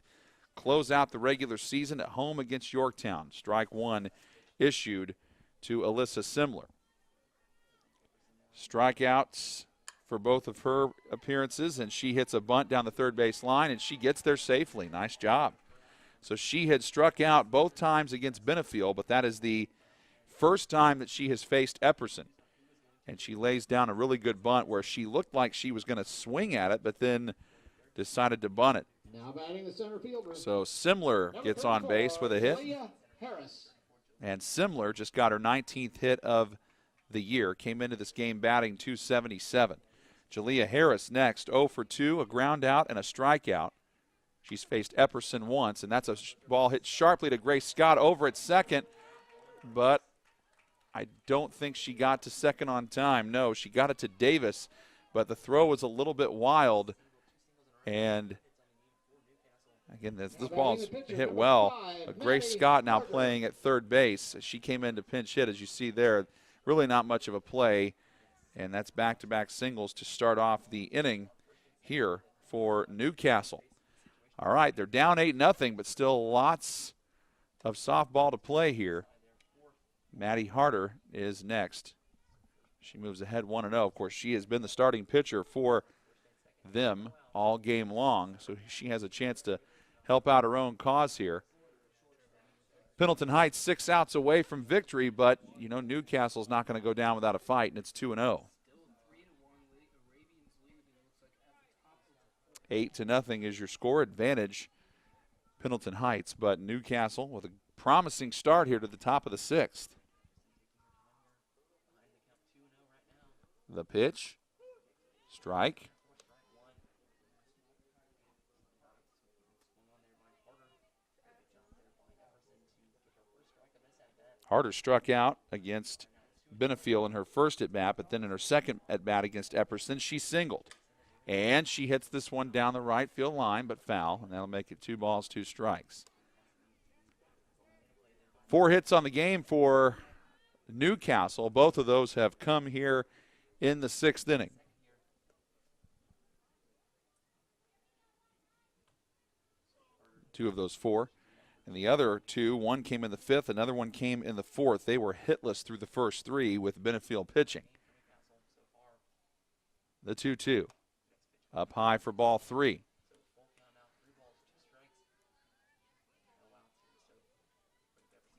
close out the regular season at home against Yorktown. Strike 1 issued to Alyssa Simler. Strikeouts for both of her appearances, and she hits a bunt down the third base line, and she gets there safely. Nice job. So she had struck out both times against Benefiel, but that is the first time that she has faced Epperson. And she lays down a really good bunt where she looked like she was going to swing at it, but then decided to bunt it. Now batting the center fielder. So Simler gets on base with a hit. Harris. And Simler just got her 19th hit of the year. Came into this game batting .277. Jalea Harris next, 0 for 2, a ground out and a strikeout. She's faced Epperson once, and that's a ball hit sharply to Grace Scott over at second, but I don't think she got to second on time. No, she got it to Davis, but the throw was a little bit wild, and again, this ball's hit well. Grace Scott now playing at third base. She came in to pinch hit, as you see there. Really not much of a play, and that's back-to-back singles to start off the inning here for Newcastle. All right, they're down 8-0, but still lots of softball to play here. Maddie Harder is next. She moves ahead 1-0. Of course, she has been the starting pitcher for them all game long, so she has a chance to help out her own cause here. Pendleton Heights 6 outs away from victory, but, you know, Newcastle's not going to go down without a fight, and it's 2-0. 8-0 is your score advantage, Pendleton Heights, but Newcastle with a promising start here to the top of the 6th. The pitch, strike. Harder struck out against Benefiel in her first at-bat, but then in her second at-bat against Epperson, she singled. And she hits this one down the right field line, but foul, and that'll make it 2 balls, 2 strikes. 4 hits on the game for Newcastle. Both of those have come here in the 6th inning. Two of those 4. And the other 2, one came in the 5th, another one came in the 4th. They were hitless through the first 3 with Benefiel pitching. The 2-2. Up high for ball 3.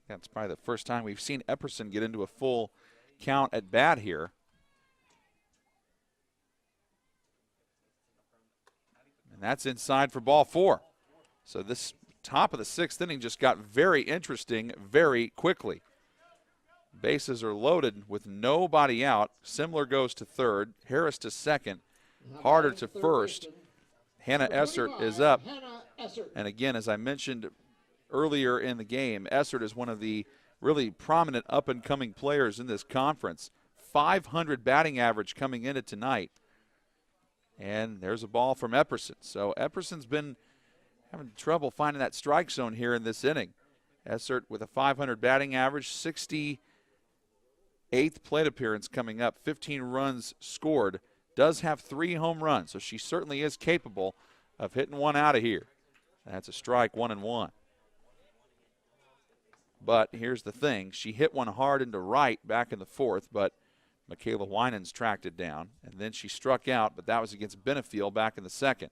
That's probably the first time we've seen Epperson get into a full count at bat here. And that's inside for ball 4. So this top of the 6th inning just got very interesting very quickly. Bases are loaded with nobody out. Simler goes to third, Harris to second, Harder to first. Hannah Essert is up. And again, as I mentioned earlier in the game, Essert is one of the really prominent up-and-coming players in this conference. 500 batting average coming into tonight. And there's a ball from Epperson. So Epperson's been having trouble finding that strike zone here in this inning. Essert with a 500 batting average, 60 8th plate appearance coming up, 15 runs scored, does have 3 home runs, so she certainly is capable of hitting one out of here. That's a strike, 1-1. But here's the thing. She hit one hard into right back in the 4th, but Michaela Winans tracked it down, and then she struck out, but that was against Benefield back in the 2nd.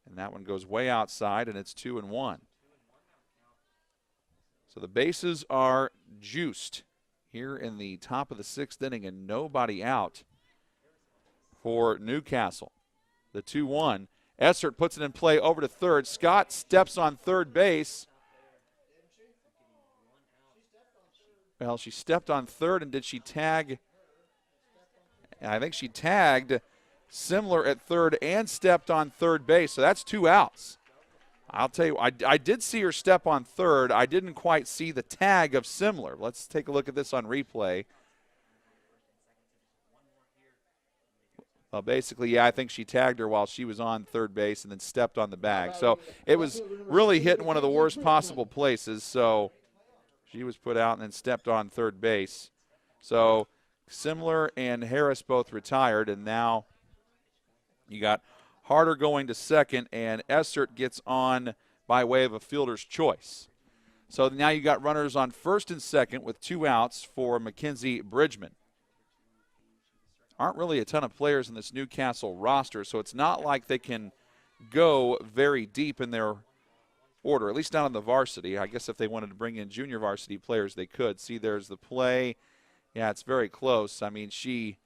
And that one goes way outside, and it's 2-1. So the bases are juiced here in the top of the 6th inning, and nobody out for Newcastle. The 2-1. Essert puts it in play over to third. Scott steps on third base. Well, she stepped on third, and did she tag? I think she tagged Simler at third and stepped on third base, so that's 2 outs. I'll tell you, I did see her step on third. I didn't quite see the tag of Simler. Let's take a look at this on replay. Well, basically, yeah, I think she tagged her while she was on third base and then stepped on the bag. So it was really hitting one of the worst possible places. So she was put out and then stepped on third base. So Simler and Harris both retired, and now you got Harder going to second, and Essert gets on by way of a fielder's choice. So now you got runners on first and second with 2 outs for Mackenzie Bridgman. Aren't really a ton of players in this Newcastle roster, so it's not like they can go very deep in their order, at least not on the varsity. I guess if they wanted to bring in junior varsity players, they could. See, there's the play. Yeah, it's very close. I mean, she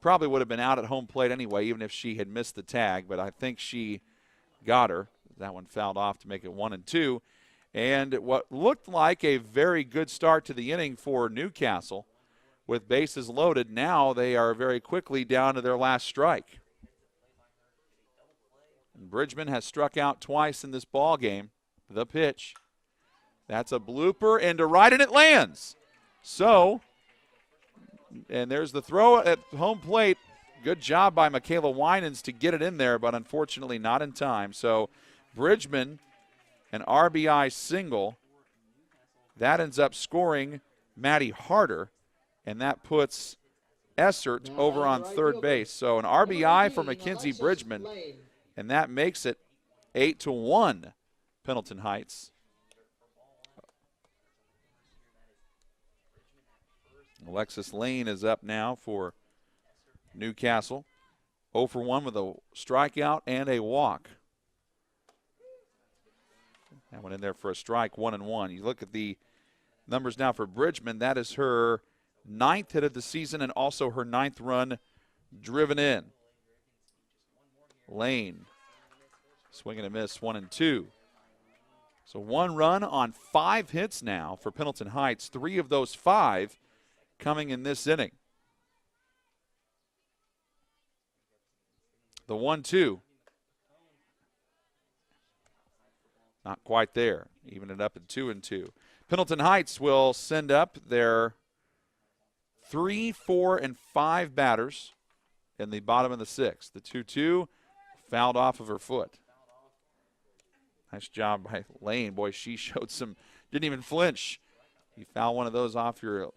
probably would have been out at home plate anyway, even if she had missed the tag, but I think she got her. That one fouled off to make it 1-2. And what looked like a very good start to the inning for Newcastle with bases loaded. Now they are very quickly down to their last strike. And Bridgman has struck out twice in this ball game. The pitch. That's a blooper, and to right, and it lands. So, and there's the throw at home plate. Good job by Michaela Winans to get it in there, but unfortunately not in time. So Bridgman, an RBI single. That ends up scoring Maddie Harder, and that puts Essert over on third base. So an RBI for Mackenzie Bridgman, and that makes it 8-1 Pendleton Heights. Alexis Lane is up now for Newcastle. 0 for 1 with a strikeout and a walk. That one in there for a strike, 1-1. You look at the numbers now for Bridgman. That is her 9th hit of the season and also her 9th run driven in. Lane, swing and a miss, 1-2. So 1 run on 5 hits now for Pendleton Heights. 3 of those 5 coming in this inning. The 1-2. Not quite there. Even it up at 2-2. Pendleton Heights will send up their 3, 4, and 5 batters in the bottom of the 6th. The 2-2 fouled off of her foot. Nice job by Lane. Boy, she showed some, didn't even flinch. You foul one of those off your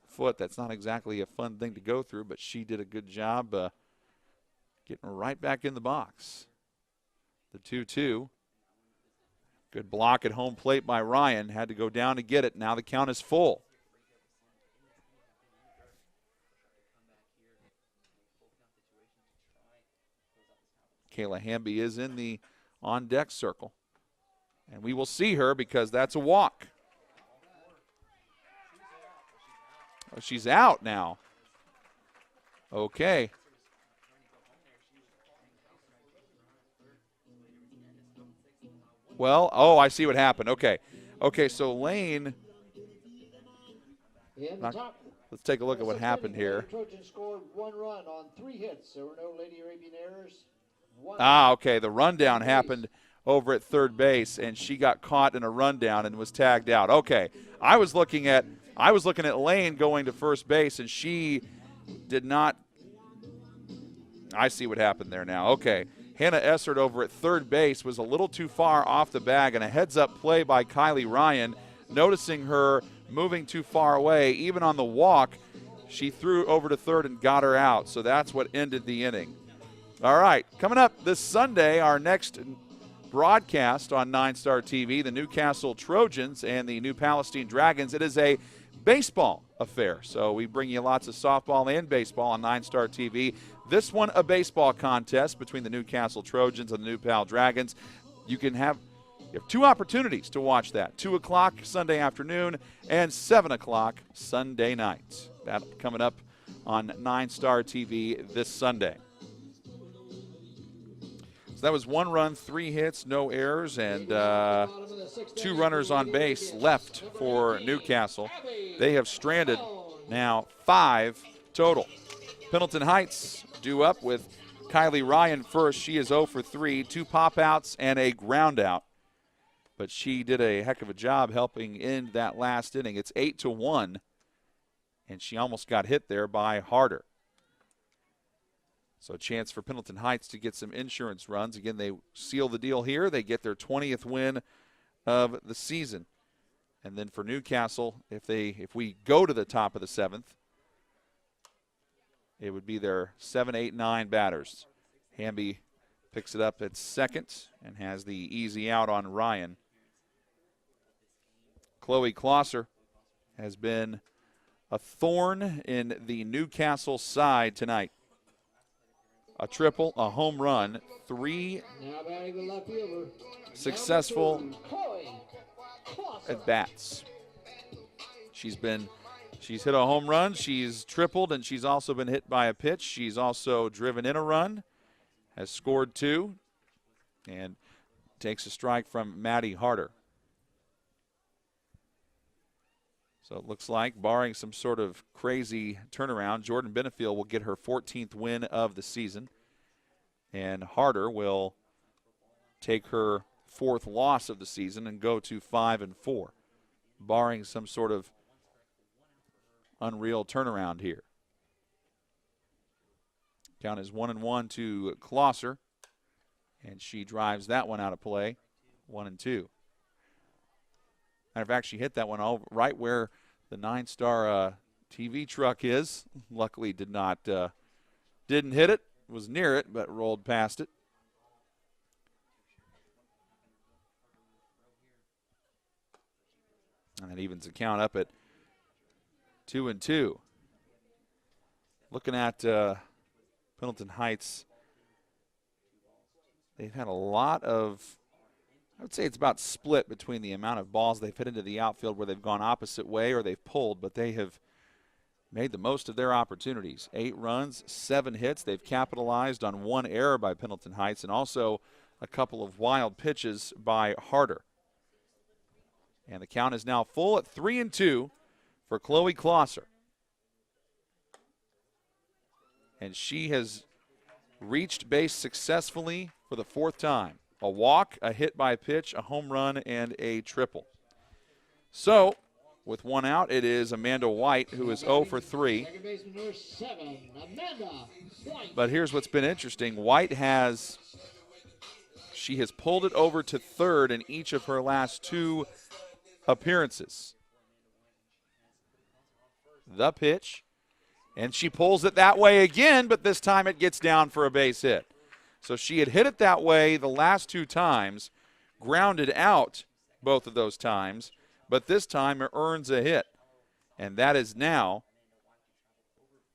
foot, that's not exactly a fun thing to go through, but she did a good job getting right back in the box. The 2-2. Good block at home plate by Ryan. Had to go down to get it. Now the count is full. Kayla Hamby is in the on-deck circle. And we will see her because that's a walk. Oh, she's out now. Okay. Well, oh, I see what happened. Okay. Okay, so Lane. Let's take a look at what happened here. Trojans scored 1 run on 3 hits. There were no Lady Arabian errors. Okay. The rundown happened over at third base, and she got caught in a rundown and was tagged out. Okay. I was looking at Lane going to first base, and she did not. I see what happened there now. Okay. Hannah Essert over at third base was a little too far off the bag, and a heads-up play by Kylie Ryan, noticing her moving too far away. Even on the walk, She threw over to third and got her out, so that's what ended the inning. All right, coming up this Sunday, our next broadcast on 9-Star TV, the Newcastle Trojans and the New Palestine Dragons. It is a baseball affair, so we bring you lots of softball and baseball on 9-Star TV. This one, a baseball contest between the Newcastle Trojans and the New Pal Dragons. You have 2 opportunities to watch that, 2 o'clock Sunday afternoon and 7 o'clock Sunday night. That coming up on 9-Star TV this Sunday. So that was 1 run, 3 hits, no errors, and 2 runners on base left for Newcastle. They have stranded now 5 total. Pendleton Heights due up with Kylie Ryan first. She is 0 for 3, 2 pop-outs and a ground out. But she did a heck of a job helping end that last inning. It's 8-1, and she almost got hit there by Harder. So a chance for Pendleton Heights to get some insurance runs. Again, they seal the deal here. They get their 20th win of the season. And then for Newcastle, if we go to the top of the 7th, it would be their 7, 8, 9 batters. Hamby picks it up at second and has the easy out on Ryan. Chloe Klosser has been a thorn in the Newcastle side tonight. A triple, a home run, 3 successful at bats. She's hit a home run, she's tripled, and she's also been hit by a pitch. She's also driven in a run, has scored 2, and takes a strike from Maddie Harder. So it looks like, barring some sort of crazy turnaround, Jordan Benefield will get her 14th win of the season. And Harder will take her 4th loss of the season and go to 5-4, barring some sort of unreal turnaround here. Count is 1-1 to Klosser, and she drives that one out of play, 1-2. Matter of fact, she hit that one right where the 9-Star TV truck is. Luckily, didn't hit it. Was near it, but rolled past it. And that evens the count up at 2-2. Looking at Pendleton Heights, they've had a lot of, I would say it's about split between the amount of balls they've hit into the outfield where they've gone opposite way or they've pulled, but they have made the most of their opportunities. 8 runs, 7 hits. They've capitalized on 1 error by Pendleton Heights and also a couple of wild pitches by Harder. And the count is now full at 3-2 for Chloe Klosser. And she has reached base successfully for the 4th time. A walk, a hit by pitch, a home run, and a triple. So, with 1 out, it is Amanda White, who is 0 for 3. But here's what's been interesting. White has pulled it over to third in each of her last 2 appearances. The pitch, and she pulls it that way again, but this time it gets down for a base hit. So she had hit it that way the last 2 times, grounded out both of those times, but this time it earns a hit. And that is now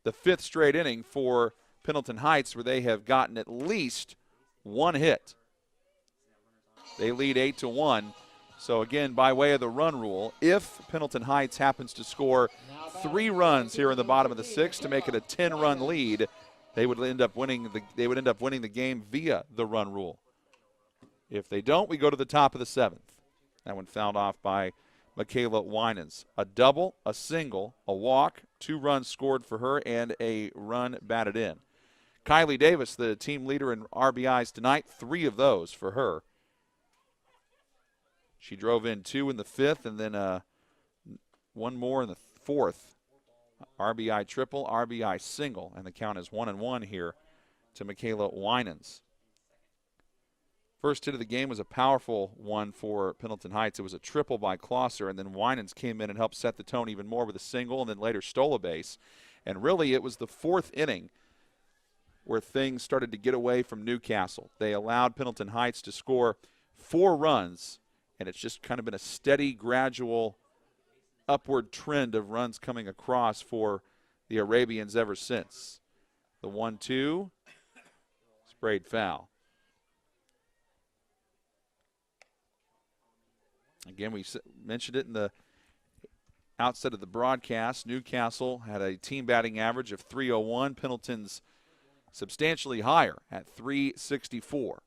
the 5th straight inning for Pendleton Heights where they have gotten at least 1 hit. They lead 8-1. So again, by way of the run rule, if Pendleton Heights happens to score 3 runs here in the bottom of the 6th to make it a 10-run lead, they would end up winning the game via the run rule. If they don't, we go to the top of the 7th. That one fouled off by Michaela Winans. A double, a single, a walk, 2 runs scored for her, and a run batted in. Kylie Davis, the team leader in RBIs tonight, 3 of those for her. She drove in 2 in the 5th and then 1 more in the 4th. RBI triple, RBI single, and the count is 1-1 here to Michaela Winans. First hit of the game was a powerful one for Pendleton Heights. It was a triple by Klosser, and then Winans came in and helped set the tone even more with a single and then later stole a base. And really it was the fourth inning where things started to get away from Newcastle. They allowed Pendleton Heights to score 4 runs, and it's just kind of been a steady, gradual upward trend of runs coming across for the Arabians ever since. The 1-2, sprayed foul. Again, we mentioned it in the outset of the broadcast. Newcastle had a team batting average of .301. Pendleton's substantially higher at .364.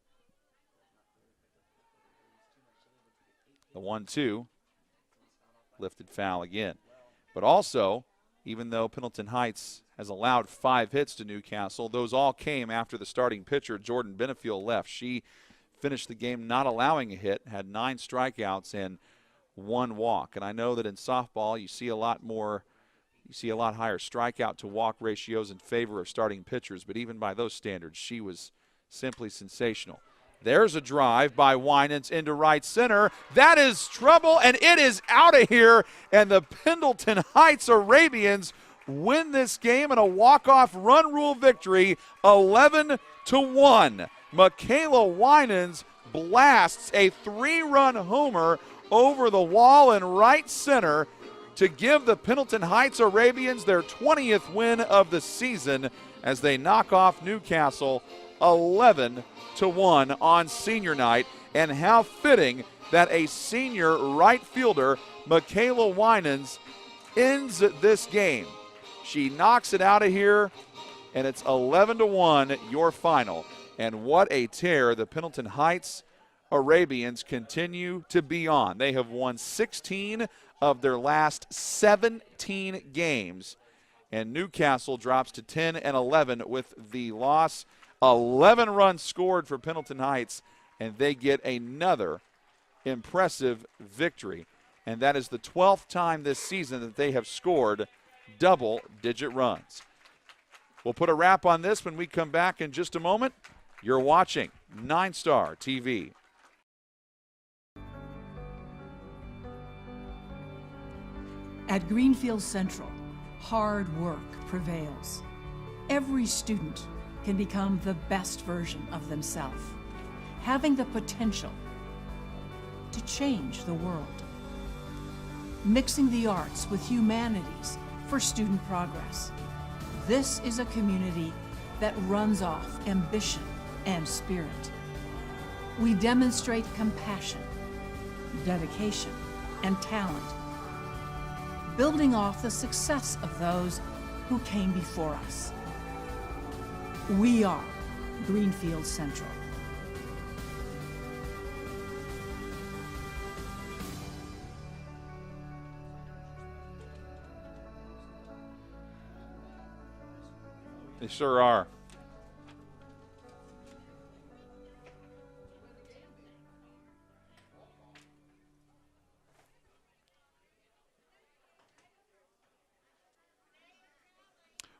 The 1-2, lifted foul again. But also, even though Pendleton Heights has allowed 5 hits to Newcastle, those all came after the starting pitcher, Jordan Benefiel, left. She finished the game not allowing a hit, had 9 strikeouts and 1 walk. And I know that in softball you see a lot higher strikeout to walk ratios in favor of starting pitchers, but even by those standards, she was simply sensational. There's a drive by Winans into right center. That is trouble, and it is out of here, and the Pendleton Heights Arabians win this game in a walk-off run rule victory, 11-1. Michaela Winans blasts a 3-run homer over the wall in right center to give the Pendleton Heights Arabians their 20th win of the season as they knock off Newcastle 11-1 on senior night. And how fitting that a senior right fielder, Michaela Winans, ends this game. She knocks it out of here, and it's 11-1, your final. And what a tear the Pendleton Heights Arabians continue to be on. They have won 16 of their last 17 games, and Newcastle drops to 10-11 with the loss. 11 runs scored for Pendleton Heights, and they get another impressive victory. And that is the 12th time this season that they have scored double-digit runs. We'll put a wrap on this when we come back in just a moment. You're watching 9 Star TV. At Greenfield Central, hard work prevails. Every student can become the best version of themselves, having the potential to change the world. Mixing the arts with humanities for student progress. This is a community that runs off ambition and spirit. We demonstrate compassion, dedication, and talent, building off the success of those who came before us. We are Greenfield Central. They sure are.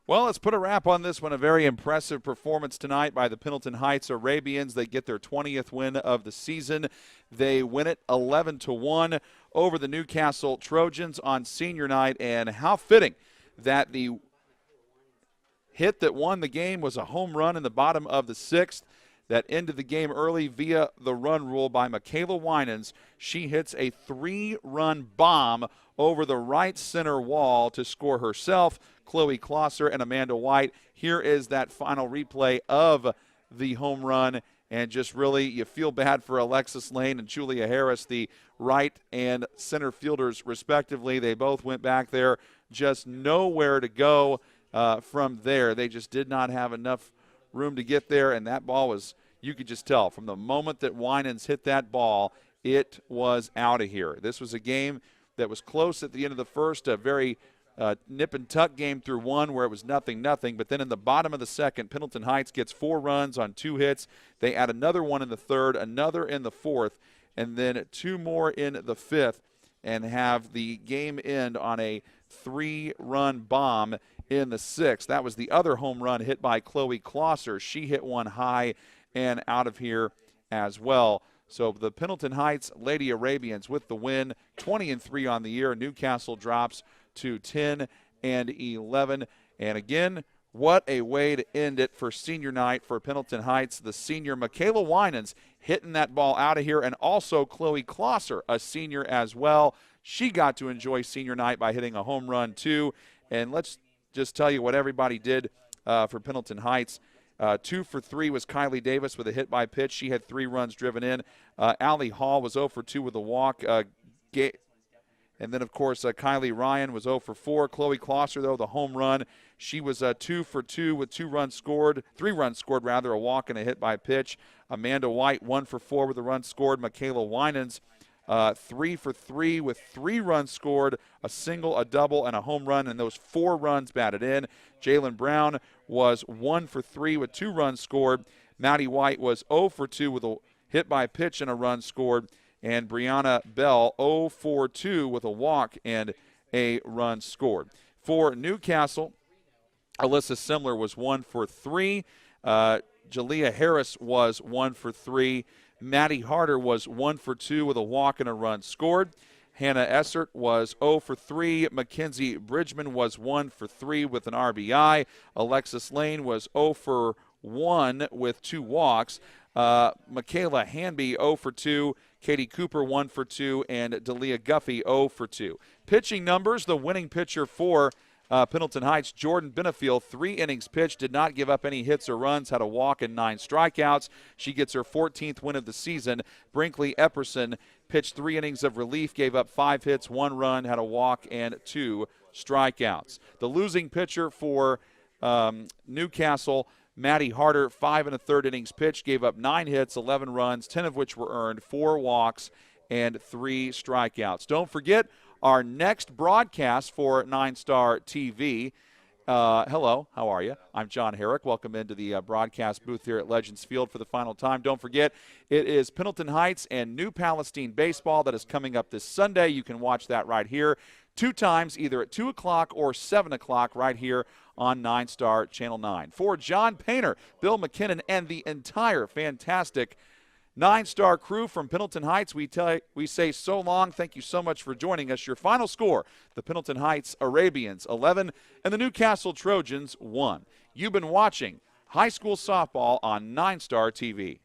Well, let's put a wrap on this one. A very impressive performance tonight by the Pendleton Heights Arabians. They get their 20th win of the season. They win it 11-1 over the Newcastle Trojans on senior night. And how fitting that the hit that won the game was a home run in the bottom of the 6th that ended the game early via the run rule by Michaela Winans. She hits a 3-run bomb over the right center wall to score herself, Chloe Klosser, and Amanda White. Here is that final replay of the home run, and just really you feel bad for Alexis Lane and Julia Harris, the right and center fielders respectively. They both went back there, just nowhere to go from there. They just did not have enough room to get there, and that ball was, you could just tell from the moment that Winans hit that ball, it was out of here. This was a game that was close at the end of the first, a very nip and tuck game through one where it was 0-0, but then in the bottom of the second, Pendleton Heights gets 4 runs on 2 hits. They add another one in the third, another in the fourth, and then 2 more in the fifth, and have the game end on a 3-run bomb in the 6th. That was the other home run hit by Chloe Klosser. She hit one high and out of here as well. So the Pendleton Heights Lady Arabians with the win, 20-3 on the year. Newcastle drops to 10-11. And again, what a way to end it for senior night for Pendleton Heights. The senior Michaela Winans hitting that ball out of here, and also Chloe Klosser, a senior as well. She got to enjoy senior night by hitting a home run too. And let's just tell you what everybody did for Pendleton Heights. 2 for 3 was Kylie Davis with a hit by pitch. She had 3 runs driven in. Allie Hall was 0 for 2 with a walk. And then, of course, Kylie Ryan was 0 for 4. Chloe Klosser, though, the home run. She was 2 for 2 with 3 runs scored, a walk and a hit by pitch. Amanda White, 1 for 4 with a run scored. Michaela Winans, 3 for 3 with 3 runs scored, a single, a double, and a home run, and those 4 runs batted in. Jalen Brown was 1 for 3 with 2 runs scored. Maddie White was 0 for 2 with a hit by pitch and a run scored. And Brianna Bell, 0 for 2 with a walk and a run scored. For Newcastle, Alyssa Simler was 1 for 3. Jalea Harris was 1 for 3. Maddie Harder was 1 for 2 with a walk and a run scored. Hannah Essert was 0 for 3. Mackenzie Bridgman was 1 for 3 with an RBI. Alexis Lane was 0 for 1 with 2 walks. Michaela Hanby 0 for 2. Katie Cooper 1 for 2. And Dalia Guffey 0 for 2. Pitching numbers, the winning pitcher for Pendleton Heights, Jordan Benefield, 3 innings pitched, did not give up any hits or runs, had a walk and 9 strikeouts. She gets her 14th win of the season. Brinkley Epperson pitched 3 innings of relief, gave up 5 hits, 1 run, had a walk and 2 strikeouts. The losing pitcher for Newcastle, Maddie Harder, 5 1/3 innings pitched, gave up 9 hits, 11 runs, 10 of which were earned, 4 walks, and 3 strikeouts. Don't forget our next broadcast for 9-Star TV. Hello, how are you? I'm John Herrick. Welcome into the broadcast booth here at Legends Field for the final time. Don't forget, it is Pendleton Heights and New Palestine baseball that is coming up this Sunday. You can watch that right here 2 times, either at 2 o'clock or 7 o'clock right here on 9-Star Channel 9. For John Painter, Bill McKinnon, and the entire fantastic 9-Star crew from Pendleton Heights, we say so long. Thank you so much for joining us. Your final score, the Pendleton Heights Arabians 11 and the Newcastle Trojans 1. You've been watching high school softball on 9-Star TV.